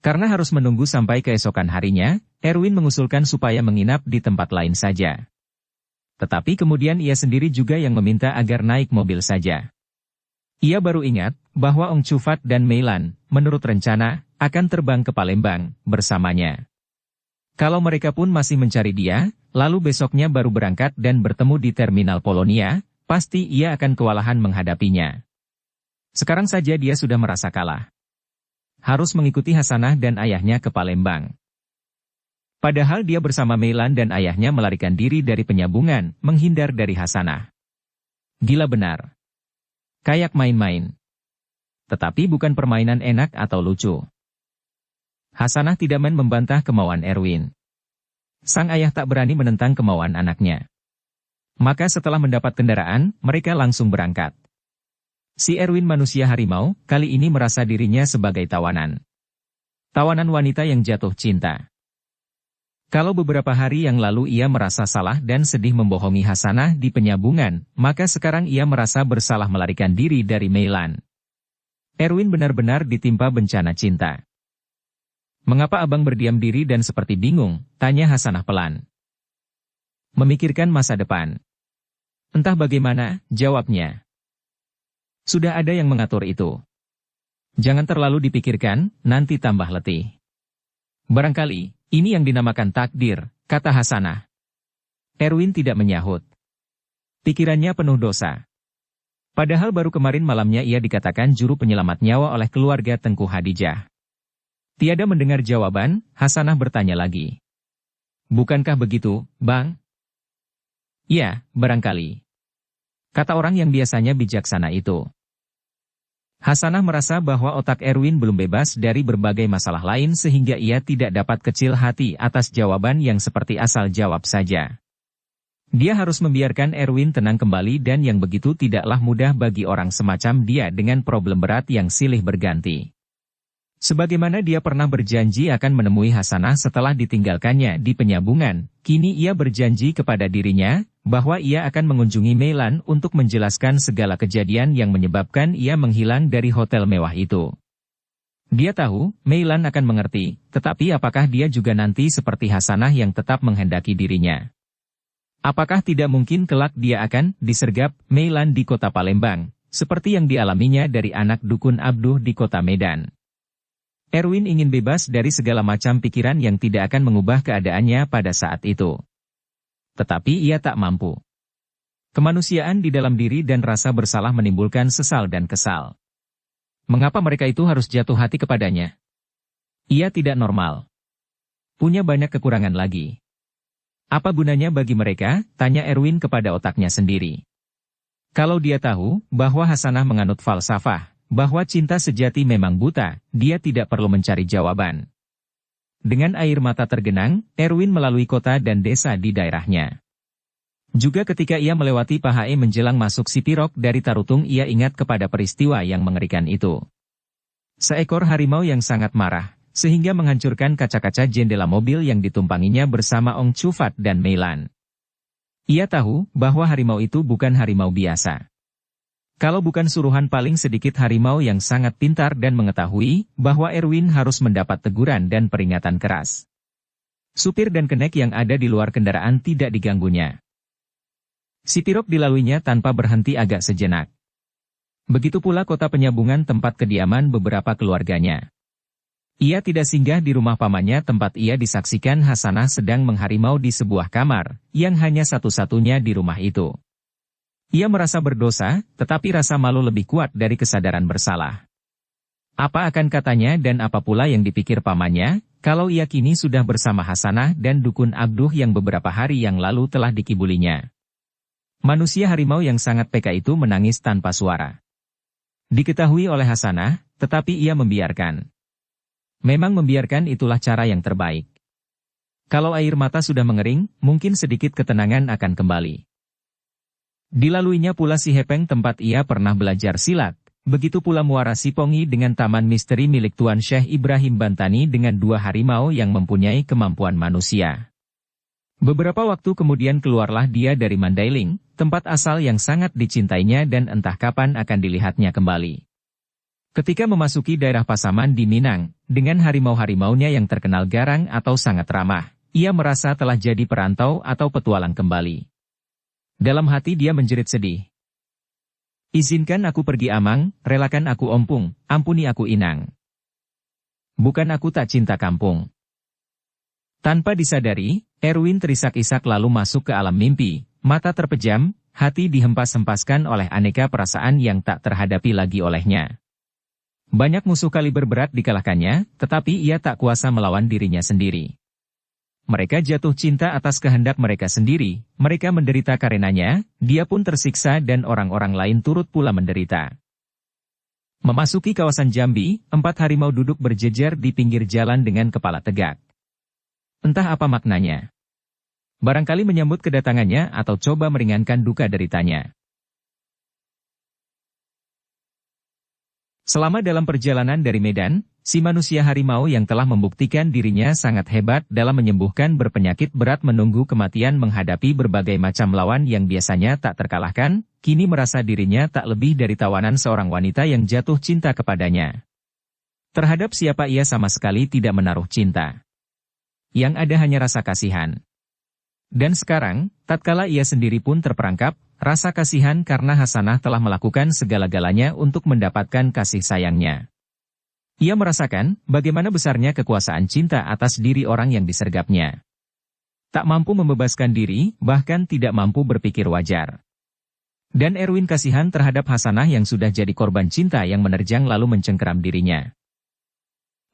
Karena harus menunggu sampai keesokan harinya, Erwin mengusulkan supaya menginap di tempat lain saja. Tetapi kemudian ia sendiri juga yang meminta agar naik mobil saja. Ia baru ingat bahwa Ong Chufat dan Meilan, menurut rencana, akan terbang ke Palembang bersamanya. Kalau mereka pun masih mencari dia, lalu besoknya baru berangkat dan bertemu di Terminal Polonia, pasti ia akan kewalahan menghadapinya. Sekarang saja dia sudah merasa kalah. Harus mengikuti Hasanah dan ayahnya ke Palembang. Padahal dia bersama Meilan dan ayahnya melarikan diri dari penyambungan, menghindar dari Hasanah. Gila benar. Kayak main-main. Tetapi bukan permainan enak atau lucu. Hasanah tidak main membantah kemauan Erwin. Sang ayah tak berani menentang kemauan anaknya. Maka setelah mendapat kendaraan, mereka langsung berangkat. Si Erwin manusia harimau, kali ini merasa dirinya sebagai tawanan. Tawanan wanita yang jatuh cinta. Kalau beberapa hari yang lalu ia merasa salah dan sedih membohongi Hasanah di penyambungan, maka sekarang ia merasa bersalah melarikan diri dari Meilan. Erwin benar-benar ditimpa bencana cinta. "Mengapa abang berdiam diri dan seperti bingung?" tanya Hasanah pelan. "Memikirkan masa depan." "Entah bagaimana," jawabnya. "Sudah ada yang mengatur itu. Jangan terlalu dipikirkan, nanti tambah letih." "Barangkali, ini yang dinamakan takdir," kata Hasanah. Erwin tidak menyahut. Pikirannya penuh dosa. Padahal baru kemarin malamnya ia dikatakan juru penyelamat nyawa oleh keluarga Tengku Hadijah. Tiada mendengar jawaban, Hasanah bertanya lagi. "Bukankah begitu, Bang?" "Ya, barangkali," kata orang yang biasanya bijaksana itu. Hasanah merasa bahwa otak Erwin belum bebas dari berbagai masalah lain sehingga ia tidak dapat kecil hati atas jawaban yang seperti asal jawab saja. Dia harus membiarkan Erwin tenang kembali dan yang begitu tidaklah mudah bagi orang semacam dia dengan problem berat yang silih berganti. Sebagaimana dia pernah berjanji akan menemui Hasanah setelah ditinggalkannya di penyambungan, kini ia berjanji kepada dirinya bahwa ia akan mengunjungi Meilan untuk menjelaskan segala kejadian yang menyebabkan ia menghilang dari hotel mewah itu. Dia tahu, Meilan akan mengerti, tetapi apakah dia juga nanti seperti Hasanah yang tetap menghendaki dirinya? Apakah tidak mungkin kelak dia akan disergap Meilan di kota Palembang, seperti yang dialaminya dari anak dukun Abduh di kota Medan? Erwin ingin bebas dari segala macam pikiran yang tidak akan mengubah keadaannya pada saat itu. Tetapi ia tak mampu. Kemanusiaan di dalam diri dan rasa bersalah menimbulkan sesal dan kesal. Mengapa mereka itu harus jatuh hati kepadanya? Ia tidak normal. Punya banyak kekurangan lagi. Apa gunanya bagi mereka? Tanya Erwin kepada otaknya sendiri. Kalau dia tahu bahwa Hasanah menganut falsafah, bahwa cinta sejati memang buta, dia tidak perlu mencari jawaban. Dengan air mata tergenang, Erwin melalui kota dan desa di daerahnya. Juga ketika ia melewati Pahae menjelang masuk Sipirok dari Tarutung, ia ingat kepada peristiwa yang mengerikan itu. Seekor harimau yang sangat marah, sehingga menghancurkan kaca-kaca jendela mobil yang ditumpanginya bersama Ong Chufat dan Meilan. Ia tahu bahwa harimau itu bukan harimau biasa. Kalau bukan suruhan paling sedikit harimau yang sangat pintar dan mengetahui bahwa Erwin harus mendapat teguran dan peringatan keras. Supir dan kenek yang ada di luar kendaraan tidak diganggunya. Sipirok dilaluinya tanpa berhenti agak sejenak. Begitu pula kota penyambungan tempat kediaman beberapa keluarganya. Ia tidak singgah di rumah pamannya tempat ia disaksikan Hasanah sedang mengharimau di sebuah kamar, yang hanya satu-satunya di rumah itu. Ia merasa berdosa, tetapi rasa malu lebih kuat dari kesadaran bersalah. Apa akan katanya dan apa pula yang dipikir pamannya, kalau ia kini sudah bersama Hasanah dan dukun Abduh yang beberapa hari yang lalu telah dikibulinya. Manusia harimau yang sangat peka itu menangis tanpa suara. Diketahui oleh Hasanah, tetapi ia membiarkan. Memang membiarkan itulah cara yang terbaik. Kalau air mata sudah mengering, mungkin sedikit ketenangan akan kembali. Dilaluinya pula si Hepeng tempat ia pernah belajar silat, begitu pula Muara Sipongi dengan taman misteri milik Tuan Syekh Ibrahim Bantani dengan dua harimau yang mempunyai kemampuan manusia. Beberapa waktu kemudian keluarlah dia dari Mandailing, tempat asal yang sangat dicintainya dan entah kapan akan dilihatnya kembali. Ketika memasuki daerah Pasaman di Minang, dengan harimau-harimaunya yang terkenal garang atau sangat ramah, ia merasa telah jadi perantau atau petualang kembali. Dalam hati dia menjerit sedih. "Izinkan aku pergi Amang, relakan aku Ompung, ampuni aku Inang. Bukan aku tak cinta kampung." Tanpa disadari, Erwin terisak-isak lalu masuk ke alam mimpi, mata terpejam, hati dihempas-hempaskan oleh aneka perasaan yang tak terhadapi lagi olehnya. Banyak musuh kaliber berat dikalahkannya, tetapi ia tak kuasa melawan dirinya sendiri. Mereka jatuh cinta atas kehendak mereka sendiri, mereka menderita karenanya, dia pun tersiksa dan orang-orang lain turut pula menderita. Memasuki kawasan Jambi, 4 harimau duduk berjejer di pinggir jalan dengan kepala tegak. Entah apa maknanya. Barangkali menyambut kedatangannya atau coba meringankan duka deritanya. Selama dalam perjalanan dari Medan, si manusia harimau yang telah membuktikan dirinya sangat hebat dalam menyembuhkan berpenyakit berat menunggu kematian menghadapi berbagai macam lawan yang biasanya tak terkalahkan, kini merasa dirinya tak lebih dari tawanan seorang wanita yang jatuh cinta kepadanya. Terhadap siapa ia sama sekali tidak menaruh cinta. Yang ada hanya rasa kasihan. Dan sekarang, tatkala ia sendiri pun terperangkap, rasa kasihan karena Hasanah telah melakukan segala-galanya untuk mendapatkan kasih sayangnya. Ia merasakan bagaimana besarnya kekuasaan cinta atas diri orang yang disergapnya. Tak mampu membebaskan diri, bahkan tidak mampu berpikir wajar. Dan Erwin kasihan terhadap Hasanah yang sudah jadi korban cinta yang menerjang lalu mencengkeram dirinya.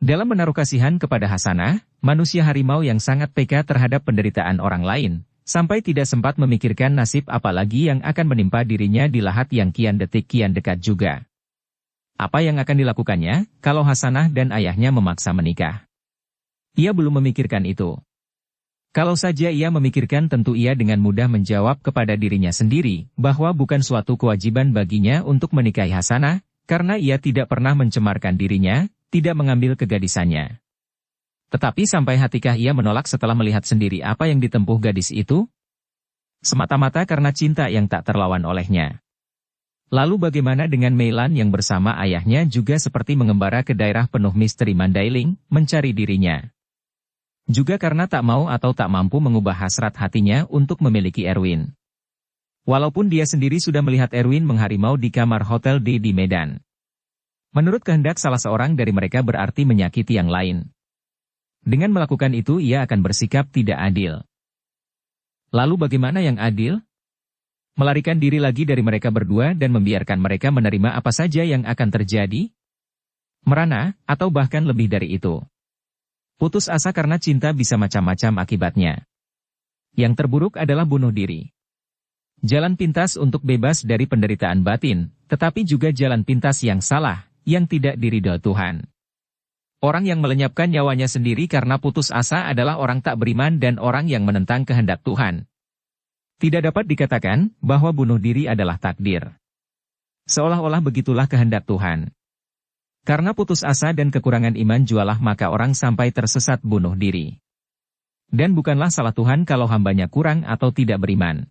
Dalam menaruh kasihan kepada Hasanah, manusia harimau yang sangat peka terhadap penderitaan orang lain, sampai tidak sempat memikirkan nasib apalagi yang akan menimpa dirinya di lahat yang kian detik kian dekat juga. Apa yang akan dilakukannya, kalau Hasanah dan ayahnya memaksa menikah? Ia belum memikirkan itu. Kalau saja ia memikirkan tentu ia dengan mudah menjawab kepada dirinya sendiri, bahwa bukan suatu kewajiban baginya untuk menikahi Hasanah, karena ia tidak pernah mencemarkan dirinya, tidak mengambil kegadisannya. Tetapi sampai hatikah ia menolak setelah melihat sendiri apa yang ditempuh gadis itu? Semata-mata karena cinta yang tak terlawan olehnya. Lalu bagaimana dengan Meilan yang bersama ayahnya juga seperti mengembara ke daerah penuh misteri Mandailing, mencari dirinya. Juga karena tak mau atau tak mampu mengubah hasrat hatinya untuk memiliki Erwin. Walaupun dia sendiri sudah melihat Erwin mengharimau di kamar Hotel D di Medan. Menurut kehendak salah seorang dari mereka berarti menyakiti yang lain. Dengan melakukan itu ia akan bersikap tidak adil. Lalu bagaimana yang adil? Melarikan diri lagi dari mereka berdua dan membiarkan mereka menerima apa saja yang akan terjadi? Merana, atau bahkan lebih dari itu. Putus asa karena cinta bisa macam-macam akibatnya. Yang terburuk adalah bunuh diri. Jalan pintas untuk bebas dari penderitaan batin, tetapi juga jalan pintas yang salah, yang tidak diridhoi Tuhan. Orang yang melenyapkan nyawanya sendiri karena putus asa adalah orang tak beriman dan orang yang menentang kehendak Tuhan. Tidak dapat dikatakan bahwa bunuh diri adalah takdir. Seolah-olah begitulah kehendak Tuhan. Karena putus asa dan kekurangan iman jualah maka orang sampai tersesat bunuh diri. Dan bukanlah salah Tuhan kalau hambanya kurang atau tidak beriman.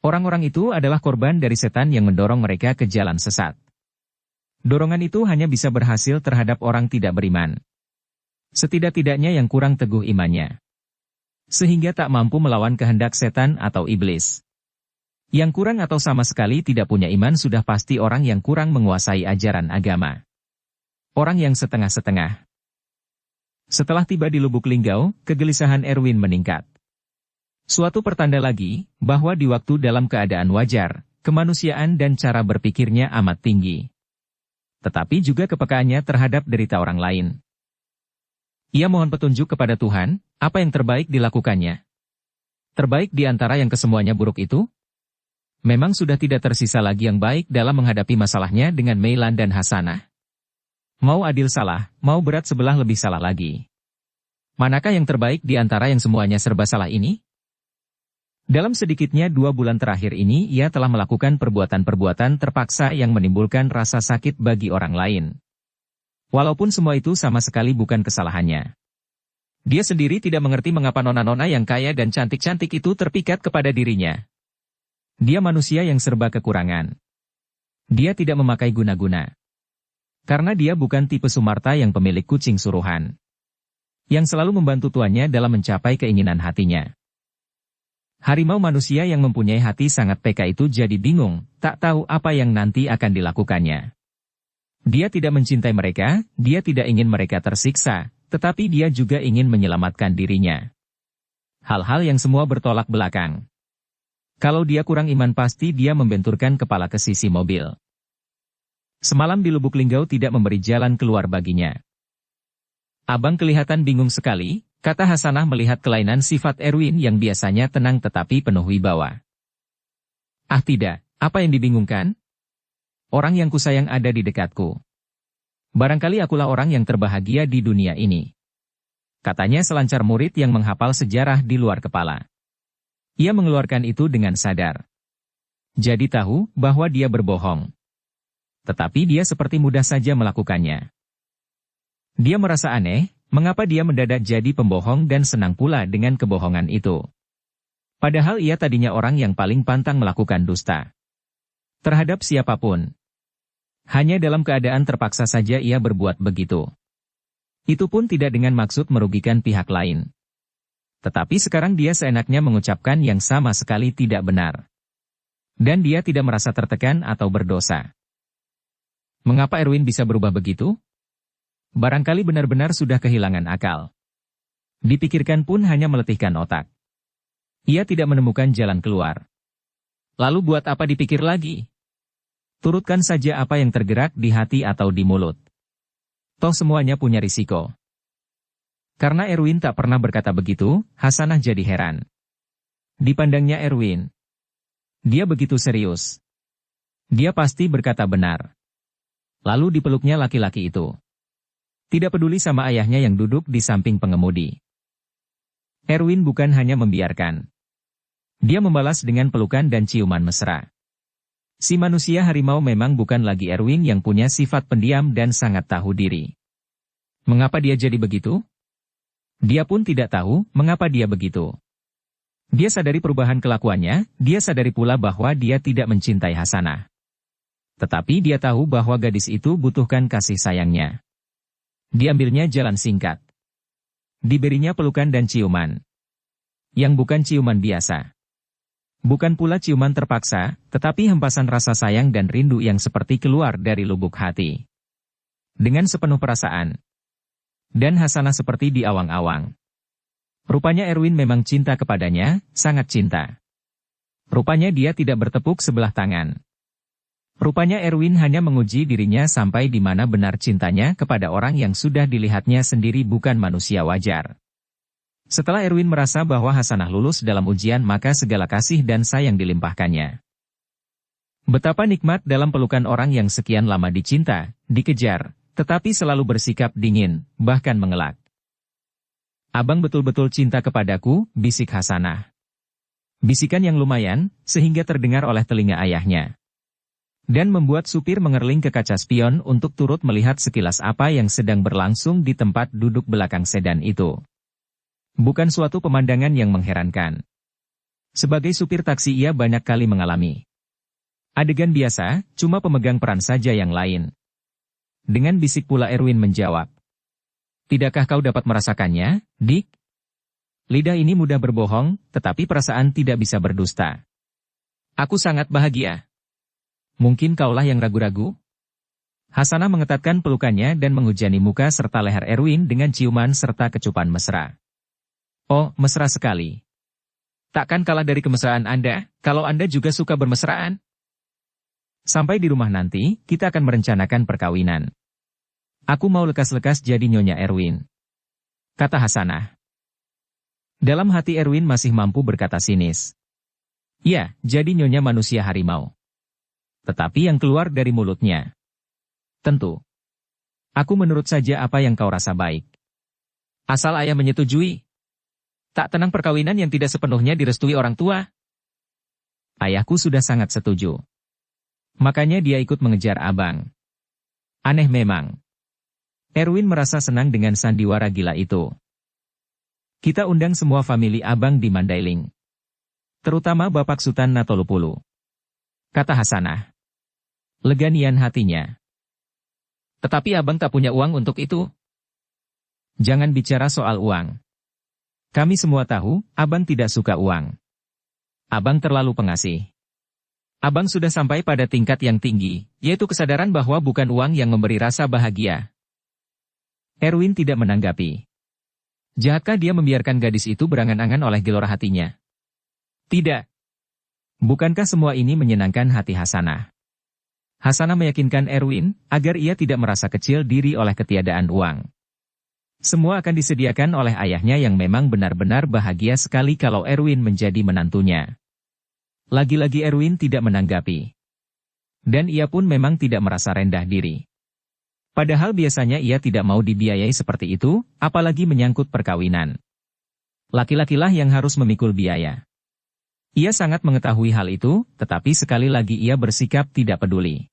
Orang-orang itu adalah korban dari setan yang mendorong mereka ke jalan sesat. Dorongan itu hanya bisa berhasil terhadap orang tidak beriman. Setidak-tidaknya yang kurang teguh imannya. Sehingga tak mampu melawan kehendak setan atau iblis. Yang kurang atau sama sekali tidak punya iman sudah pasti orang yang kurang menguasai ajaran agama. Orang yang setengah-setengah. Setelah tiba di Lubuk Linggau, kegelisahan Erwin meningkat. Suatu pertanda lagi, bahwa di waktu dalam keadaan wajar, kemanusiaan dan cara berpikirnya amat tinggi. Tetapi juga kepekaannya terhadap derita orang lain. Ia mohon petunjuk kepada Tuhan, apa yang terbaik dilakukannya. Terbaik di antara yang kesemuanya buruk itu? Memang sudah tidak tersisa lagi yang baik dalam menghadapi masalahnya dengan Meilan dan Hasanah. Mau adil salah, mau berat sebelah lebih salah lagi. Manakah yang terbaik di antara yang semuanya serba salah ini? Dalam sedikitnya 2 bulan terakhir ini ia telah melakukan perbuatan-perbuatan terpaksa yang menimbulkan rasa sakit bagi orang lain. Walaupun semua itu sama sekali bukan kesalahannya. Dia sendiri tidak mengerti mengapa nona-nona yang kaya dan cantik-cantik itu terpikat kepada dirinya. Dia manusia yang serba kekurangan. Dia tidak memakai guna-guna. Karena dia bukan tipe Sumarta yang pemilik kucing suruhan. Yang selalu membantu tuannya dalam mencapai keinginan hatinya. Harimau manusia yang mempunyai hati sangat peka itu jadi bingung, tak tahu apa yang nanti akan dilakukannya. Dia tidak mencintai mereka, dia tidak ingin mereka tersiksa, tetapi dia juga ingin menyelamatkan dirinya. Hal-hal yang semua bertolak belakang. Kalau dia kurang iman pasti dia membenturkan kepala ke sisi mobil. Semalam di Lubuk Linggau tidak memberi jalan keluar baginya. Abang kelihatan bingung sekali, kata Hasanah melihat kelainan sifat Erwin yang biasanya tenang tetapi penuh wibawa. Ah tidak, apa yang dibingungkan? Orang yang kusayang ada di dekatku. Barangkali akulah orang yang terbahagia di dunia ini. Katanya selancar murid yang menghafal sejarah di luar kepala. Ia mengeluarkan itu dengan sadar. Jadi tahu bahwa dia berbohong. Tetapi dia seperti mudah saja melakukannya. Dia merasa aneh, mengapa dia mendadak jadi pembohong dan senang pula dengan kebohongan itu. Padahal ia tadinya orang yang paling pantang melakukan dusta. Terhadap siapapun. Hanya dalam keadaan terpaksa saja ia berbuat begitu. Itu pun tidak dengan maksud merugikan pihak lain. Tetapi sekarang dia seenaknya mengucapkan yang sama sekali tidak benar. Dan dia tidak merasa tertekan atau berdosa. Mengapa Erwin bisa berubah begitu? Barangkali benar-benar sudah kehilangan akal. Dipikirkan pun hanya meletihkan otak. Ia tidak menemukan jalan keluar. Lalu buat apa dipikir lagi? Turutkan saja apa yang tergerak di hati atau di mulut. Toh semuanya punya risiko. Karena Erwin tak pernah berkata begitu, Hasanah jadi heran. Dipandangnya Erwin. Dia begitu serius. Dia pasti berkata benar. Lalu dipeluknya laki-laki itu. Tidak peduli sama ayahnya yang duduk di samping pengemudi. Erwin bukan hanya membiarkan. Dia membalas dengan pelukan dan ciuman mesra. Si manusia harimau memang bukan lagi Erwin yang punya sifat pendiam dan sangat tahu diri. Mengapa dia jadi begitu? Dia pun tidak tahu mengapa dia begitu. Dia sadari perubahan kelakuannya, dia sadari pula bahwa dia tidak mencintai Hasanah. Tetapi dia tahu bahwa gadis itu butuhkan kasih sayangnya. Diambilnya jalan singkat. Diberinya pelukan dan ciuman. Yang bukan ciuman biasa. Bukan pula ciuman terpaksa, tetapi hempasan rasa sayang dan rindu yang seperti keluar dari lubuk hati. Dengan sepenuh perasaan. Dan Hasanah seperti di awang-awang. Rupanya Erwin memang cinta kepadanya, sangat cinta. Rupanya dia tidak bertepuk sebelah tangan. Rupanya Erwin hanya menguji dirinya sampai di mana benar cintanya kepada orang yang sudah dilihatnya sendiri bukan manusia wajar. Setelah Erwin merasa bahwa Hasanah lulus dalam ujian maka segala kasih dan sayang dilimpahkannya. Betapa nikmat dalam pelukan orang yang sekian lama dicinta, dikejar, tetapi selalu bersikap dingin, bahkan mengelak. Abang betul-betul cinta kepadaku, bisik Hasanah. Bisikan yang lumayan, sehingga terdengar oleh telinga ayahnya. Dan membuat supir mengerling ke kaca spion untuk turut melihat sekilas apa yang sedang berlangsung di tempat duduk belakang sedan itu. Bukan suatu pemandangan yang mengherankan. Sebagai supir taksi ia banyak kali mengalami. Adegan biasa, cuma pemegang peran saja yang lain. Dengan bisik pula Erwin menjawab. Tidakkah kau dapat merasakannya, Dik? Lidah ini mudah berbohong, tetapi perasaan tidak bisa berdusta. Aku sangat bahagia. Mungkin kaulah yang ragu-ragu? Hasanah mengetatkan pelukannya dan menghujani muka serta leher Erwin dengan ciuman serta kecupan mesra. Oh, mesra sekali. Takkan kalah dari kemesraan Anda, kalau Anda juga suka bermesraan? Sampai di rumah nanti, kita akan merencanakan perkawinan. Aku mau lekas-lekas jadi nyonya Erwin. Kata Hasanah. Dalam hati Erwin masih mampu berkata sinis. Ya, jadi nyonya manusia harimau. Tetapi yang keluar dari mulutnya. Tentu. Aku menurut saja apa yang kau rasa baik. Asal ayah menyetujui. Tak tenang perkawinan yang tidak sepenuhnya direstui orang tua. Ayahku sudah sangat setuju. Makanya dia ikut mengejar abang. Aneh memang. Erwin merasa senang dengan sandiwara gila itu. Kita undang semua famili abang di Mandailing. Terutama Bapak Sultan Natolupulu. Kata Hasanah. Leganian hatinya. Tetapi abang tak punya uang untuk itu. Jangan bicara soal uang. Kami semua tahu, abang tidak suka uang. Abang terlalu pengasih. Abang sudah sampai pada tingkat yang tinggi, yaitu kesadaran bahwa bukan uang yang memberi rasa bahagia. Erwin tidak menanggapi. Jahatkah dia membiarkan gadis itu berangan-angan oleh gelora hatinya? Tidak. Bukankah semua ini menyenangkan hati Hasanah? Hasanah meyakinkan Erwin agar ia tidak merasa kecil diri oleh ketiadaan uang. Semua akan disediakan oleh ayahnya yang memang benar-benar bahagia sekali kalau Erwin menjadi menantunya. Lagi-lagi Erwin tidak menanggapi. Dan ia pun memang tidak merasa rendah diri. Padahal biasanya ia tidak mau dibiayai seperti itu, apalagi menyangkut perkawinan. Laki-lakilah yang harus memikul biaya. Ia sangat mengetahui hal itu, tetapi sekali lagi ia bersikap tidak peduli.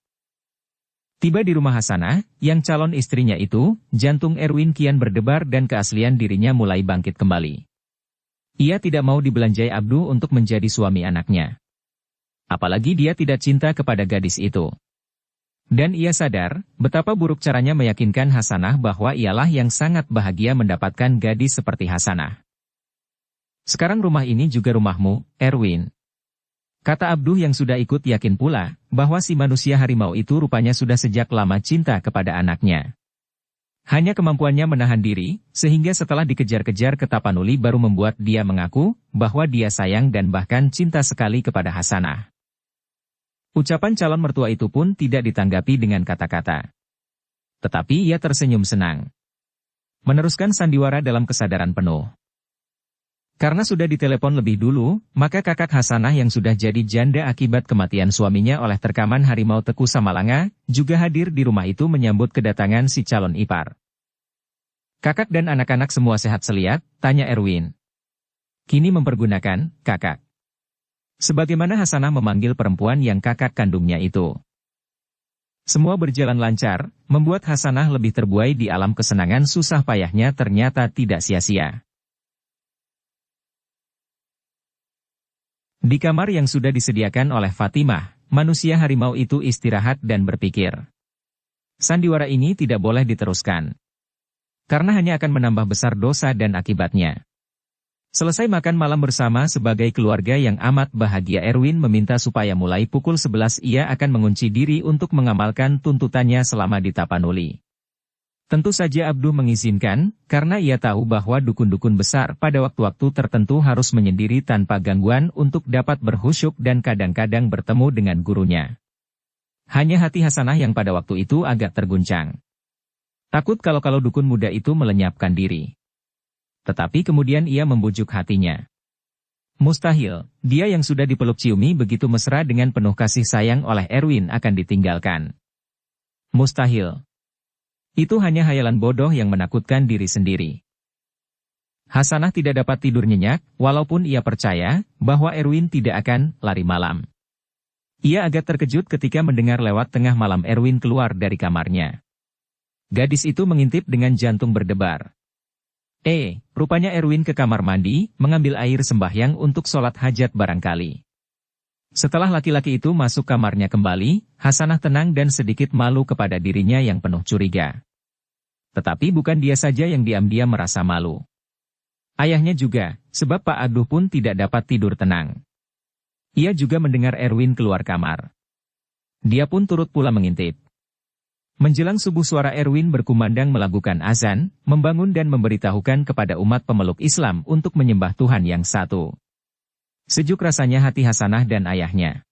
Tiba di rumah Hasanah, yang calon istrinya itu, jantung Erwin kian berdebar dan keaslian dirinya mulai bangkit kembali. Ia tidak mau dibelanjai Abduh untuk menjadi suami anaknya. Apalagi dia tidak cinta kepada gadis itu. Dan ia sadar, betapa buruk caranya meyakinkan Hasanah bahwa ialah yang sangat bahagia mendapatkan gadis seperti Hasanah. Sekarang rumah ini juga rumahmu, Erwin. Kata Abduh yang sudah ikut yakin pula, bahwa si manusia harimau itu rupanya sudah sejak lama cinta kepada anaknya. Hanya kemampuannya menahan diri, sehingga setelah dikejar-kejar ke Tapanuli baru membuat dia mengaku, bahwa dia sayang dan bahkan cinta sekali kepada Hasanah. Ucapan calon mertua itu pun tidak ditanggapi dengan kata-kata. Tetapi ia tersenyum senang. Meneruskan sandiwara dalam kesadaran penuh. Karena sudah ditelepon lebih dulu, maka kakak Hasanah yang sudah jadi janda akibat kematian suaminya oleh terkaman harimau Teku Samalanga, juga hadir di rumah itu menyambut kedatangan si calon ipar. Kakak dan anak-anak semua sehat seliat, tanya Erwin. Kini mempergunakan, kakak. Sebagaimana Hasanah memanggil perempuan yang kakak kandungnya itu. Semua berjalan lancar, membuat Hasanah lebih terbuai di alam kesenangan susah payahnya ternyata tidak sia-sia. Di kamar yang sudah disediakan oleh Fatimah, manusia harimau itu istirahat dan berpikir. Sandiwara ini tidak boleh diteruskan. Karena hanya akan menambah besar dosa dan akibatnya. Selesai makan malam bersama sebagai keluarga yang amat bahagia, Erwin meminta supaya mulai pukul 11 ia akan mengunci diri untuk mengamalkan tuntutannya selama di Tapanuli. Tentu saja Abduh mengizinkan, karena ia tahu bahwa dukun-dukun besar pada waktu-waktu tertentu harus menyendiri tanpa gangguan untuk dapat berkhusyuk dan kadang-kadang bertemu dengan gurunya. Hanya hati Hasanah yang pada waktu itu agak terguncang. Takut kalau dukun muda itu melenyapkan diri. Tetapi kemudian ia membujuk hatinya. Mustahil, dia yang sudah dipeluk ciumi begitu mesra dengan penuh kasih sayang oleh Erwin akan ditinggalkan. Mustahil. Itu hanya hayalan bodoh yang menakutkan diri sendiri. Hasanah tidak dapat tidur nyenyak, walaupun ia percaya bahwa Erwin tidak akan lari malam. Ia agak terkejut ketika mendengar lewat tengah malam Erwin keluar dari kamarnya. Gadis itu mengintip dengan jantung berdebar. Rupanya Erwin ke kamar mandi, mengambil air sembahyang untuk sholat hajat barangkali. Setelah laki-laki itu masuk kamarnya kembali, Hasanah tenang dan sedikit malu kepada dirinya yang penuh curiga. Tetapi bukan dia saja yang diam-diam merasa malu. Ayahnya juga, sebab Pak Abduh pun tidak dapat tidur tenang. Ia juga mendengar Erwin keluar kamar. Dia pun turut pula mengintip. Menjelang subuh suara Erwin berkumandang melakukan azan, membangun dan memberitahukan kepada umat pemeluk Islam untuk menyembah Tuhan yang satu. Sejuk rasanya hati Hasanah dan ayahnya.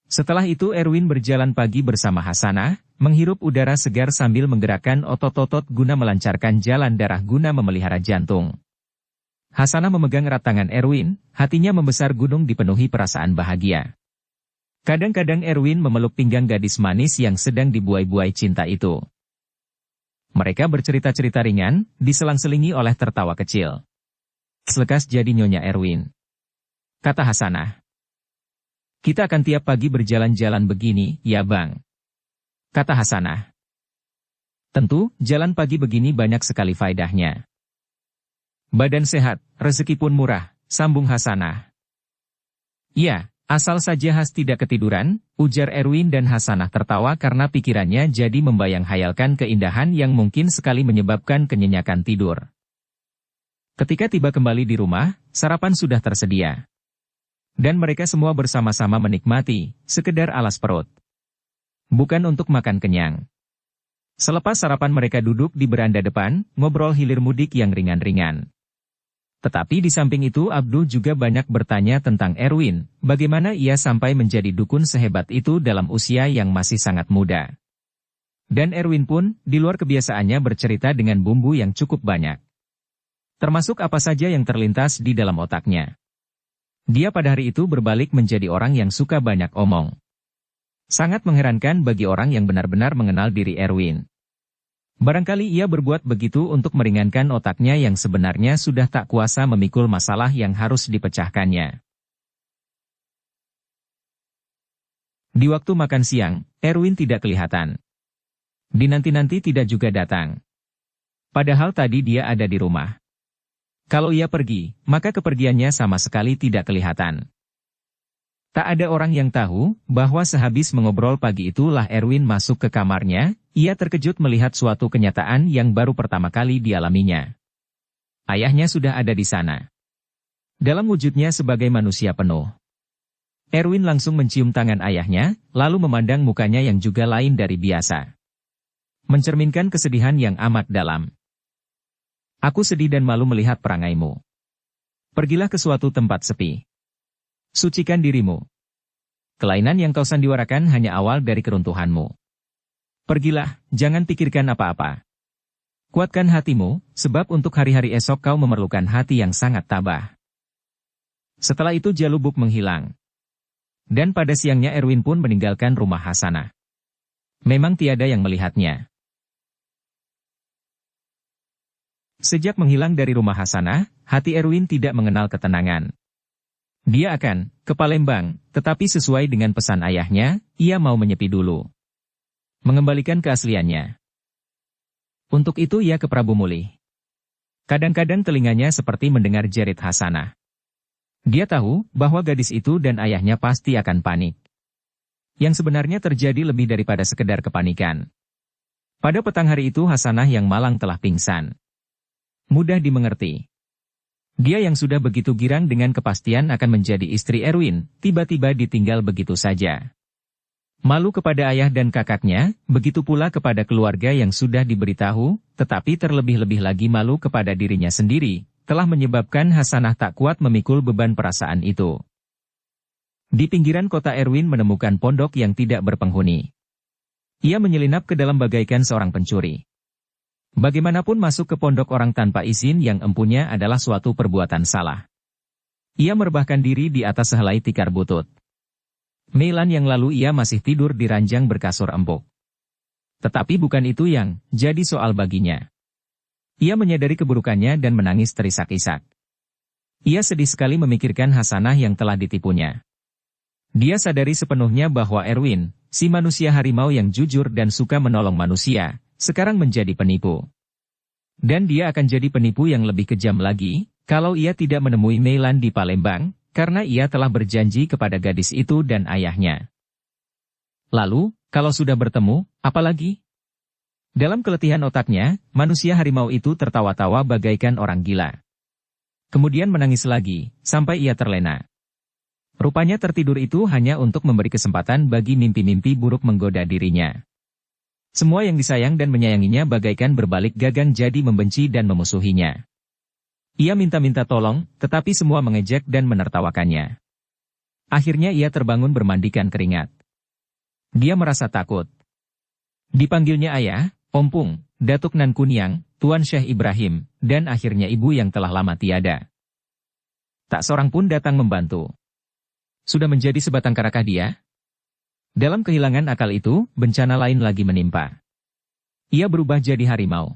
Setelah itu Erwin berjalan pagi bersama Hasanah, menghirup udara segar sambil menggerakkan otot-otot guna melancarkan jalan darah guna memelihara jantung. Hasanah memegang erat tangan Erwin, hatinya membesar gunung dipenuhi perasaan bahagia. Kadang-kadang Erwin memeluk pinggang gadis manis yang sedang dibuai-buai cinta itu. Mereka bercerita-cerita ringan, diselang-selingi oleh tertawa kecil. Selekas jadi nyonya Erwin. Kata Hasanah. Kita akan tiap pagi berjalan-jalan begini, ya Bang. Kata Hasanah. Tentu, jalan pagi begini banyak sekali faedahnya. Badan sehat, rezeki pun murah, sambung Hasanah. Ya, asal saja Has tidak ketiduran, ujar Erwin dan Hasanah tertawa karena pikirannya jadi membayang-hayalkan keindahan yang mungkin sekali menyebabkan kenyenyakan tidur. Ketika tiba kembali di rumah, sarapan sudah tersedia. Dan mereka semua bersama-sama menikmati, sekedar alas perut. Bukan untuk makan kenyang. Selepas sarapan mereka duduk di beranda depan, ngobrol hilir mudik yang ringan-ringan. Tetapi di samping itu Abduh juga banyak bertanya tentang Erwin, bagaimana ia sampai menjadi dukun sehebat itu dalam usia yang masih sangat muda. Dan Erwin pun, di luar kebiasaannya bercerita dengan bumbu yang cukup banyak. Termasuk apa saja yang terlintas di dalam otaknya. Dia pada hari itu berbalik menjadi orang yang suka banyak omong. Sangat mengherankan bagi orang yang benar-benar mengenal diri Erwin. Barangkali ia berbuat begitu untuk meringankan otaknya yang sebenarnya sudah tak kuasa memikul masalah yang harus dipecahkannya. Di waktu makan siang, Erwin tidak kelihatan. Dinanti-nanti tidak juga datang. Padahal tadi dia ada di rumah. Kalau ia pergi, maka kepergiannya sama sekali tidak kelihatan. Tak ada orang yang tahu bahwa sehabis mengobrol pagi itulah Erwin masuk ke kamarnya, ia terkejut melihat suatu kenyataan yang baru pertama kali dialaminya. Ayahnya sudah ada di sana. Dalam wujudnya sebagai manusia penuh. Erwin langsung mencium tangan ayahnya, lalu memandang mukanya yang juga lain dari biasa. Mencerminkan kesedihan yang amat dalam. Aku sedih dan malu melihat perangaimu. Pergilah ke suatu tempat sepi. Sucikan dirimu. Kelainan yang kau sandiwarakan hanya awal dari keruntuhanmu. Pergilah, jangan pikirkan apa-apa. Kuatkan hatimu, sebab untuk hari-hari esok kau memerlukan hati yang sangat tabah. Setelah itu Jalubuk menghilang. Dan pada siangnya Erwin pun meninggalkan rumah Hasanah. Memang tiada yang melihatnya. Sejak menghilang dari rumah Hasanah, hati Erwin tidak mengenal ketenangan. Dia akan ke Palembang, tetapi sesuai dengan pesan ayahnya, ia mau menyepi dulu. Mengembalikan keasliannya. Untuk itu ia ke Prabu Mulih. Kadang-kadang telinganya seperti mendengar jerit Hasanah. Dia tahu bahwa gadis itu dan ayahnya pasti akan panik. Yang sebenarnya terjadi lebih daripada sekedar kepanikan. Pada petang hari itu Hasanah yang malang telah pingsan. Mudah dimengerti. Dia yang sudah begitu girang dengan kepastian akan menjadi istri Erwin, tiba-tiba ditinggal begitu saja. Malu kepada ayah dan kakaknya, begitu pula kepada keluarga yang sudah diberitahu, tetapi terlebih-lebih lagi malu kepada dirinya sendiri, telah menyebabkan Hasanah tak kuat memikul beban perasaan itu. Di pinggiran kota Erwin menemukan pondok yang tidak berpenghuni. Ia menyelinap ke dalam bagaikan seorang pencuri. Bagaimanapun masuk ke pondok orang tanpa izin yang empunya adalah suatu perbuatan salah. Ia merebahkan diri di atas sehelai tikar butut. Melan yang lalu ia masih tidur di ranjang berkasur empuk. Tetapi bukan itu yang jadi soal baginya. Ia menyadari keburukannya dan menangis terisak-isak. Ia sedih sekali memikirkan Hasanah yang telah ditipunya. Dia sadari sepenuhnya bahwa Erwin, si manusia harimau yang jujur dan suka menolong manusia, sekarang menjadi penipu. Dan dia akan jadi penipu yang lebih kejam lagi, kalau ia tidak menemui Melan di Palembang, karena ia telah berjanji kepada gadis itu dan ayahnya. Lalu, kalau sudah bertemu, apalagi? Dalam keletihan otaknya, manusia harimau itu tertawa-tawa bagaikan orang gila. Kemudian menangis lagi, sampai ia terlena. Rupanya tertidur itu hanya untuk memberi kesempatan bagi mimpi-mimpi buruk menggoda dirinya. Semua yang disayang dan menyayanginya bagaikan berbalik gagang jadi membenci dan memusuhinya. Ia minta-minta tolong, tetapi semua mengejek dan menertawakannya. Akhirnya ia terbangun bermandikan keringat. Dia merasa takut. Dipanggilnya ayah, ompung, Datuk Nan Kuniang, Tuan Syekh Ibrahim, dan akhirnya ibu yang telah lama tiada. Tak seorang pun datang membantu. Sudah menjadi sebatang karakah dia? Dalam kehilangan akal itu, bencana lain lagi menimpa. Ia berubah jadi harimau.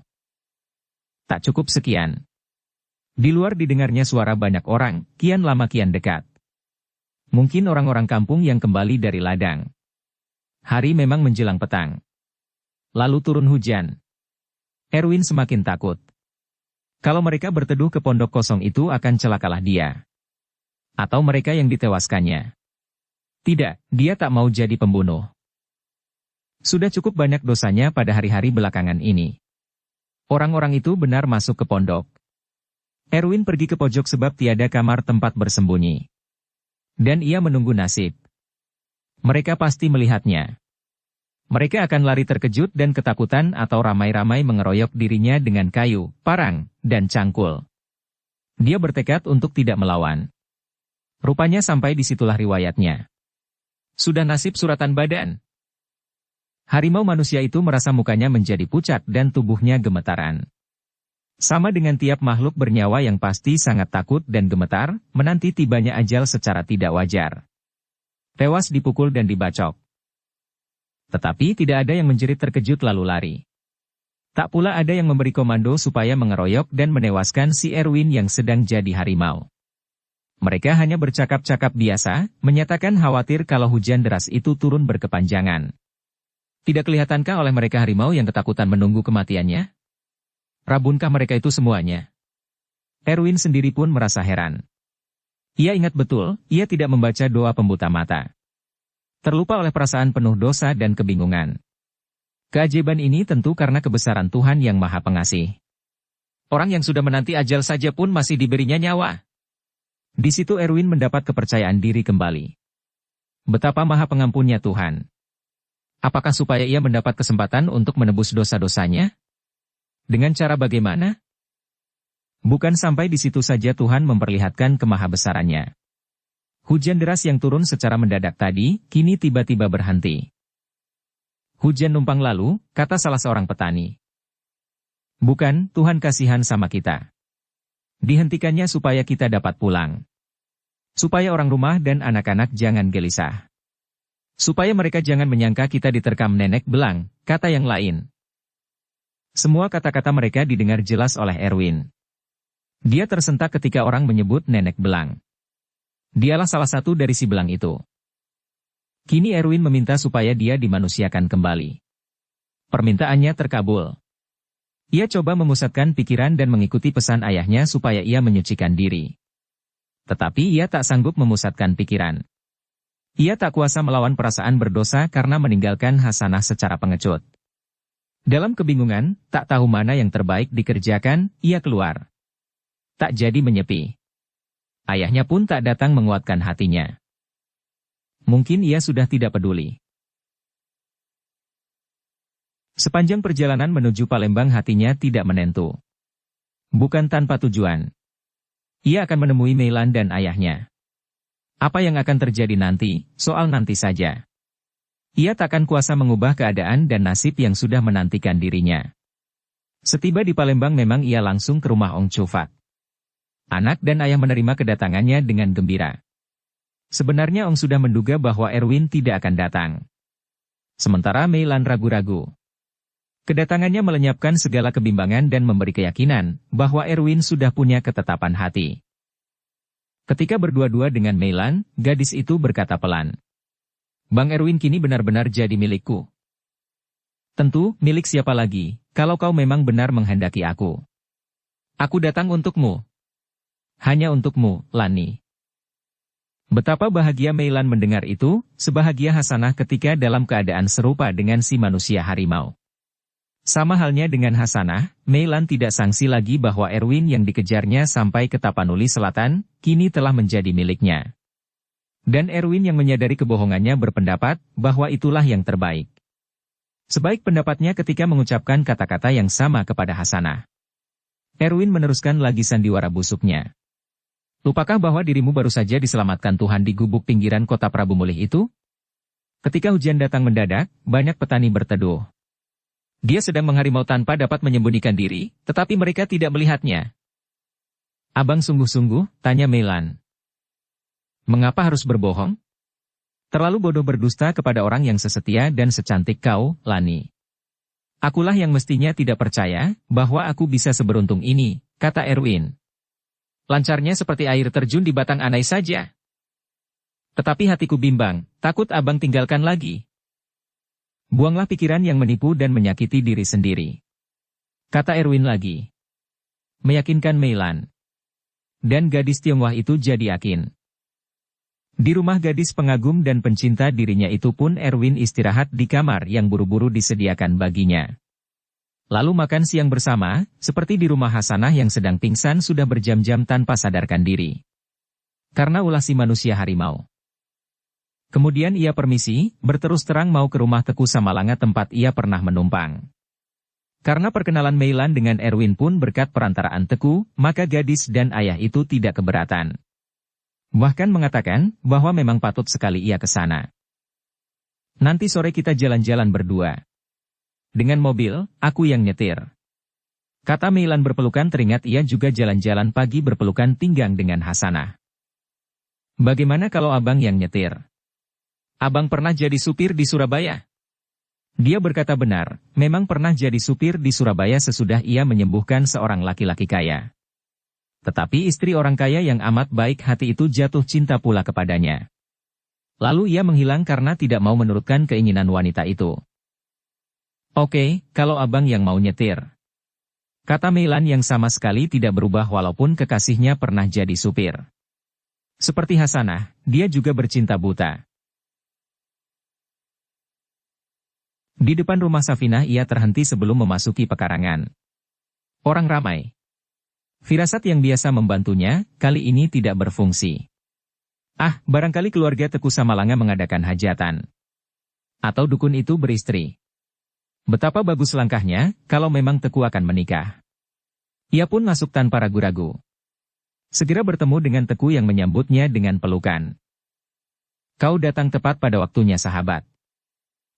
Tak cukup sekian. Di luar didengarnya suara banyak orang, kian lama kian dekat. Mungkin orang-orang kampung yang kembali dari ladang. Hari memang menjelang petang. Lalu turun hujan. Erwin semakin takut. Kalau mereka berteduh ke pondok kosong itu akan celakalah dia. Atau mereka yang ditewaskannya. Tidak, dia tak mau jadi pembunuh. Sudah cukup banyak dosanya pada hari-hari belakangan ini. Orang-orang itu benar masuk ke pondok. Erwin pergi ke pojok sebab tiada kamar tempat bersembunyi. Dan ia menunggu nasib. Mereka pasti melihatnya. Mereka akan lari terkejut dan ketakutan atau ramai-ramai mengeroyok dirinya dengan kayu, parang, dan cangkul. Dia bertekad untuk tidak melawan. Rupanya sampai disitulah riwayatnya. Sudah nasib suratan badan. Harimau manusia itu merasa mukanya menjadi pucat dan tubuhnya gemetaran. Sama dengan tiap makhluk bernyawa yang pasti sangat takut dan gemetar, menanti tibanya ajal secara tidak wajar. Tewas dipukul dan dibacok. Tetapi tidak ada yang menjerit terkejut lalu lari. Tak pula ada yang memberi komando supaya mengeroyok dan menewaskan si Erwin yang sedang jadi harimau. Mereka hanya bercakap-cakap biasa, menyatakan khawatir kalau hujan deras itu turun berkepanjangan. Tidak kelihatankah oleh mereka harimau yang ketakutan menunggu kematiannya? Rabunkah mereka itu semuanya? Erwin sendiri pun merasa heran. Ia ingat betul, ia tidak membaca doa pembuta mata. Terlupa oleh perasaan penuh dosa dan kebingungan. Keajaiban ini tentu karena kebesaran Tuhan yang Maha Pengasih. Orang yang sudah menanti ajal saja pun masih diberinya nyawa. Di situ Erwin mendapat kepercayaan diri kembali. Betapa Maha Pengampunnya Tuhan. Apakah supaya ia mendapat kesempatan untuk menebus dosa-dosanya? Dengan cara bagaimana? Bukan sampai di situ saja Tuhan memperlihatkan kemahabesarannya. Hujan deras yang turun secara mendadak tadi, kini tiba-tiba berhenti. Hujan numpang lalu, kata salah seorang petani. Bukan, Tuhan kasihan sama kita. Dihentikannya supaya kita dapat pulang. Supaya orang rumah dan anak-anak jangan gelisah. Supaya mereka jangan menyangka kita diterkam nenek belang, kata yang lain. Semua kata-kata mereka didengar jelas oleh Erwin. Dia tersentak ketika orang menyebut nenek belang. Dialah salah satu dari si belang itu. Kini Erwin meminta supaya dia dimanusiakan kembali. Permintaannya terkabul. Ia coba memusatkan pikiran dan mengikuti pesan ayahnya supaya ia menyucikan diri. Tetapi ia tak sanggup memusatkan pikiran. Ia tak kuasa melawan perasaan berdosa karena meninggalkan hasanah secara pengecut. Dalam kebingungan, tak tahu mana yang terbaik dikerjakan, ia keluar. Tak jadi menyepi. Ayahnya pun tak datang menguatkan hatinya. Mungkin ia sudah tidak peduli. Sepanjang perjalanan menuju Palembang hatinya tidak menentu. Bukan tanpa tujuan. Ia akan menemui Meilan dan ayahnya. Apa yang akan terjadi nanti, soal nanti saja. Ia takkan kuasa mengubah keadaan dan nasib yang sudah menantikan dirinya. Setiba di Palembang memang ia langsung ke rumah Ong Chufat. Anak dan ayah menerima kedatangannya dengan gembira. Sebenarnya Ong sudah menduga bahwa Erwin tidak akan datang. Sementara Meilan ragu-ragu. Kedatangannya melenyapkan segala kebimbangan dan memberi keyakinan bahwa Erwin sudah punya ketetapan hati. Ketika berdua-dua dengan Meilan, gadis itu berkata pelan. Bang Erwin kini benar-benar jadi milikku. Tentu, milik siapa lagi, kalau kau memang benar menghendaki aku. Aku datang untukmu. Hanya untukmu, Lani. Betapa bahagia Meilan mendengar itu, sebahagia Hasanah ketika dalam keadaan serupa dengan si manusia harimau. Sama halnya dengan Hasanah, Meilan tidak sangsi lagi bahwa Erwin yang dikejarnya sampai ke Tapanuli Selatan, kini telah menjadi miliknya. Dan Erwin yang menyadari kebohongannya berpendapat bahwa itulah yang terbaik. Sebaik pendapatnya ketika mengucapkan kata-kata yang sama kepada Hasanah. Erwin meneruskan lagi sandiwara busuknya. Lupakah bahwa dirimu baru saja diselamatkan Tuhan di gubuk pinggiran kota Prabu Mulih itu? Ketika hujan datang mendadak, banyak petani berteduh. Dia sedang mengharimau tanpa dapat menyembunyikan diri, tetapi mereka tidak melihatnya. Abang sungguh-sungguh, tanya Meilan. Mengapa harus berbohong? Terlalu bodoh berdusta kepada orang yang sesetia dan secantik kau, Lani. Akulah yang mestinya tidak percaya, bahwa aku bisa seberuntung ini, kata Erwin. Lancarnya seperti air terjun di batang anai saja. Tetapi hatiku bimbang, takut abang tinggalkan lagi. Buanglah pikiran yang menipu dan menyakiti diri sendiri. Kata Erwin lagi. Meyakinkan Meilan. Dan gadis Tionghoa itu jadi yakin. Di rumah gadis pengagum dan pencinta dirinya itu pun Erwin istirahat di kamar yang buru-buru disediakan baginya. Lalu makan siang bersama, seperti di rumah Hasanah yang sedang pingsan sudah berjam-jam tanpa sadarkan diri. Karena ulah si manusia harimau. Kemudian ia permisi, berterus terang mau ke rumah Teku Samalanga tempat ia pernah menumpang. Karena perkenalan Meilan dengan Erwin pun berkat perantaraan Teku, maka gadis dan ayah itu tidak keberatan. Bahkan mengatakan bahwa memang patut sekali ia ke sana. Nanti sore kita jalan-jalan berdua. Dengan mobil, aku yang nyetir. Kata Meilan berpelukan teringat ia juga jalan-jalan pagi berpelukan pinggang dengan Hasanah. Bagaimana kalau abang yang nyetir? Abang pernah jadi supir di Surabaya? Dia berkata benar, memang pernah jadi supir di Surabaya sesudah ia menyembuhkan seorang laki-laki kaya. Tetapi istri orang kaya yang amat baik hati itu jatuh cinta pula kepadanya. Lalu ia menghilang karena tidak mau menurutkan keinginan wanita itu. Oke, kalau abang yang mau nyetir. Kata Meilan yang sama sekali tidak berubah walaupun kekasihnya pernah jadi supir. Seperti Hasanah, dia juga bercinta buta. Di depan rumah Safinah ia terhenti sebelum memasuki pekarangan. Orang ramai. Firasat yang biasa membantunya, kali ini tidak berfungsi. Barangkali keluarga Teku Samalanga mengadakan hajatan. Atau dukun itu beristri. Betapa bagus langkahnya, kalau memang Teku akan menikah. Ia pun masuk tanpa ragu-ragu. Segera bertemu dengan Teku yang menyambutnya dengan pelukan. Kau datang tepat pada waktunya sahabat.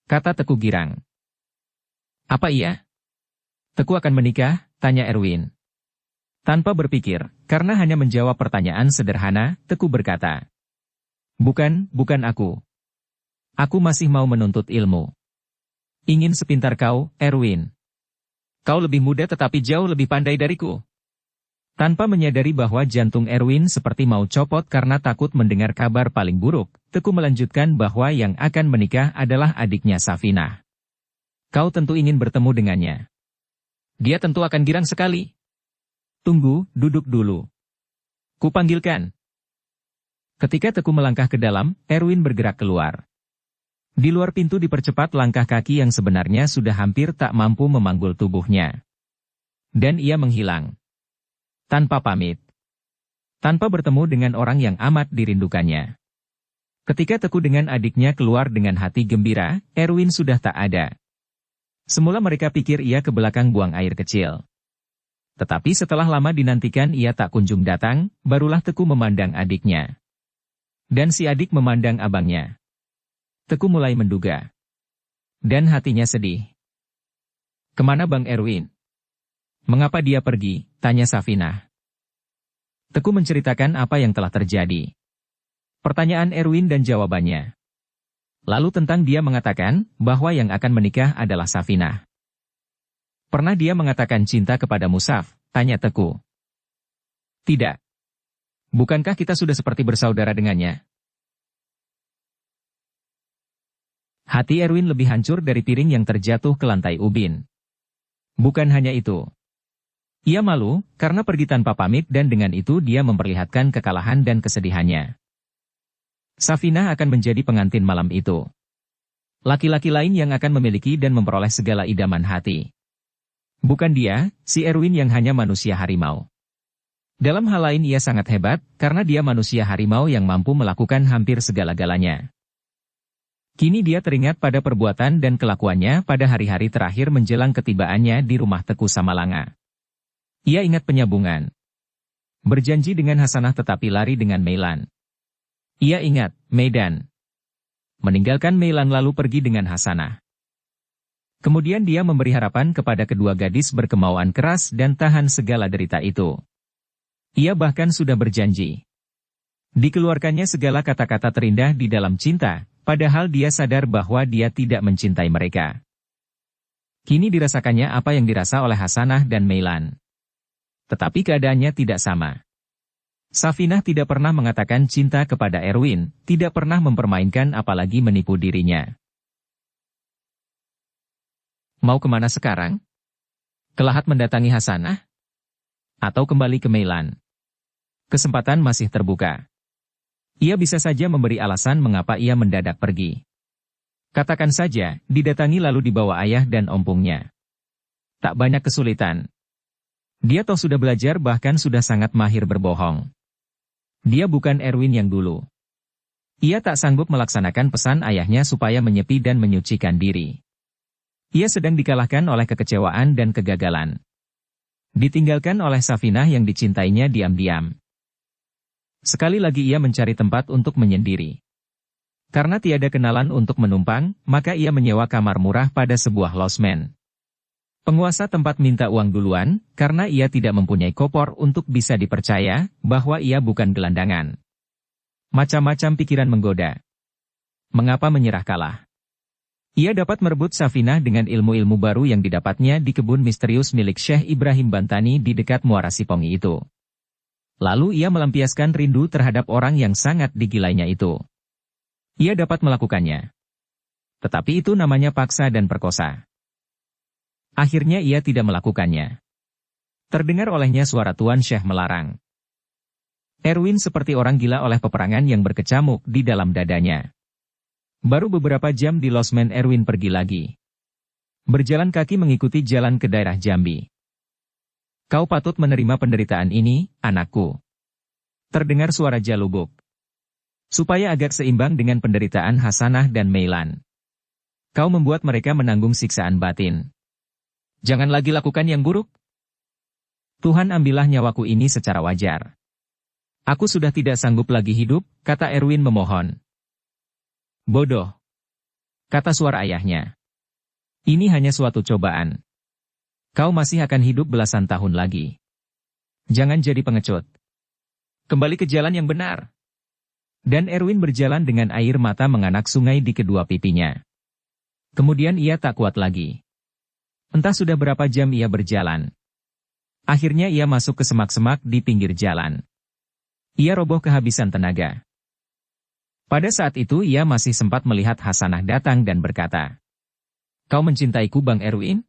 Kata Teku girang. Apa iya? Teku akan menikah? Tanya Erwin. Tanpa berpikir, karena hanya menjawab pertanyaan sederhana, Teku berkata. Bukan aku. Aku masih mau menuntut ilmu. Ingin sepintar kau, Erwin. Kau lebih muda tetapi jauh lebih pandai dariku. Tanpa menyadari bahwa jantung Erwin seperti mau copot karena takut mendengar kabar paling buruk, Teku melanjutkan bahwa yang akan menikah adalah adiknya Safinah. Kau tentu ingin bertemu dengannya. Dia tentu akan girang sekali. Tunggu, duduk dulu. Kupanggilkan. Ketika Teku melangkah ke dalam, Erwin bergerak keluar. Di luar pintu dipercepat langkah kaki yang sebenarnya sudah hampir tak mampu memanggul tubuhnya. Dan ia menghilang. Tanpa pamit. Tanpa bertemu dengan orang yang amat dirindukannya. Ketika Teku dengan adiknya keluar dengan hati gembira, Erwin sudah tak ada. Semula mereka pikir ia ke belakang buang air kecil. Tetapi setelah lama dinantikan ia tak kunjung datang, barulah Teku memandang adiknya. Dan si adik memandang abangnya. Teku mulai menduga. Dan hatinya sedih. Kemana Bang Erwin? Mengapa dia pergi? Tanya Safinah. Teku menceritakan apa yang telah terjadi. Pertanyaan Erwin dan jawabannya. Lalu tentang dia mengatakan bahwa yang akan menikah adalah Safinah. Pernah dia mengatakan cinta kepada Musaf? Tanya Teku. Tidak. Bukankah kita sudah seperti bersaudara dengannya? Hati Erwin lebih hancur dari piring yang terjatuh ke lantai ubin. Bukan hanya itu. Ia malu, karena pergi tanpa pamit dan dengan itu dia memperlihatkan kekalahan dan kesedihannya. Safinah akan menjadi pengantin malam itu. Laki-laki lain yang akan memiliki dan memperoleh segala idaman hati. Bukan dia, si Erwin yang hanya manusia harimau. Dalam hal lain ia sangat hebat, karena dia manusia harimau yang mampu melakukan hampir segala-galanya. Kini dia teringat pada perbuatan dan kelakuannya pada hari-hari terakhir menjelang ketibaannya di rumah Teku Samalanga. Ia ingat penyambungan. Berjanji dengan Hasanah tetapi lari dengan Meilan. Ia ingat, Medan. Meninggalkan Meilan lalu pergi dengan Hasanah. Kemudian dia memberi harapan kepada kedua gadis berkemauan keras dan tahan segala derita itu. Ia bahkan sudah berjanji. Dikeluarkannya segala kata-kata terindah di dalam cinta, padahal dia sadar bahwa dia tidak mencintai mereka. Kini dirasakannya apa yang dirasa oleh Hasanah dan Meilan. Tetapi keadaannya tidak sama. Safinah tidak pernah mengatakan cinta kepada Erwin, tidak pernah mempermainkan apalagi menipu dirinya. Mau kemana sekarang? Kelahat mendatangi Hasanah? Atau kembali ke Meilan? Kesempatan masih terbuka. Ia bisa saja memberi alasan mengapa ia mendadak pergi. Katakan saja, didatangi lalu dibawa ayah dan ompungnya. Tak banyak kesulitan. Dia toh sudah belajar bahkan sudah sangat mahir berbohong. Dia bukan Erwin yang dulu. Ia tak sanggup melaksanakan pesan ayahnya supaya menyepi dan menyucikan diri. Ia sedang dikalahkan oleh kekecewaan dan kegagalan. Ditinggalkan oleh Safinah yang dicintainya diam-diam. Sekali lagi ia mencari tempat untuk menyendiri. Karena tiada kenalan untuk menumpang, maka ia menyewa kamar murah pada sebuah losmen. Penguasa tempat minta uang duluan, karena ia tidak mempunyai kopor untuk bisa dipercaya, bahwa ia bukan gelandangan. Macam-macam pikiran menggoda. Mengapa menyerah kalah? Ia dapat merebut Safinah dengan ilmu-ilmu baru yang didapatnya di kebun misterius milik Syekh Ibrahim Bantani di dekat Muara Sipongi itu. Lalu ia melampiaskan rindu terhadap orang yang sangat digilainya itu. Ia dapat melakukannya. Tetapi itu namanya paksa dan perkosa. Akhirnya ia tidak melakukannya. Terdengar olehnya suara Tuan Syekh melarang. Erwin seperti orang gila oleh peperangan yang berkecamuk di dalam dadanya. Baru beberapa jam di losmen Erwin pergi lagi. Berjalan kaki mengikuti jalan ke daerah Jambi. Kau patut menerima penderitaan ini, anakku. Terdengar suara Jalubuk. Supaya agak seimbang dengan penderitaan Hasanah dan Meilan. Kau membuat mereka menanggung siksaan batin. Jangan lagi lakukan yang buruk. Tuhan ambillah nyawaku ini secara wajar. Aku sudah tidak sanggup lagi hidup, kata Erwin memohon. Bodoh, kata suara ayahnya. Ini hanya suatu cobaan. Kau masih akan hidup belasan tahun lagi. Jangan jadi pengecut. Kembali ke jalan yang benar. Dan Erwin berjalan dengan air mata menganak sungai di kedua pipinya. Kemudian ia tak kuat lagi. Entah sudah berapa jam ia berjalan. Akhirnya ia masuk ke semak-semak di pinggir jalan. Ia roboh kehabisan tenaga. Pada saat itu ia masih sempat melihat Hasanah datang dan berkata, "Kau mencintaiku, Bang Erwin?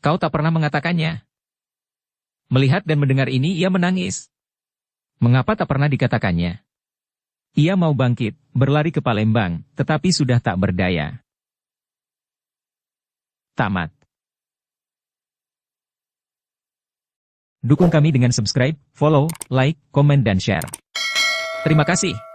Kau tak pernah mengatakannya." Melihat dan mendengar ini ia menangis. Mengapa tak pernah dikatakannya? Ia mau bangkit, berlari ke Palembang, tetapi sudah tak berdaya. Tamat. Dukung kami dengan subscribe, follow, like, komen dan share. Terima kasih.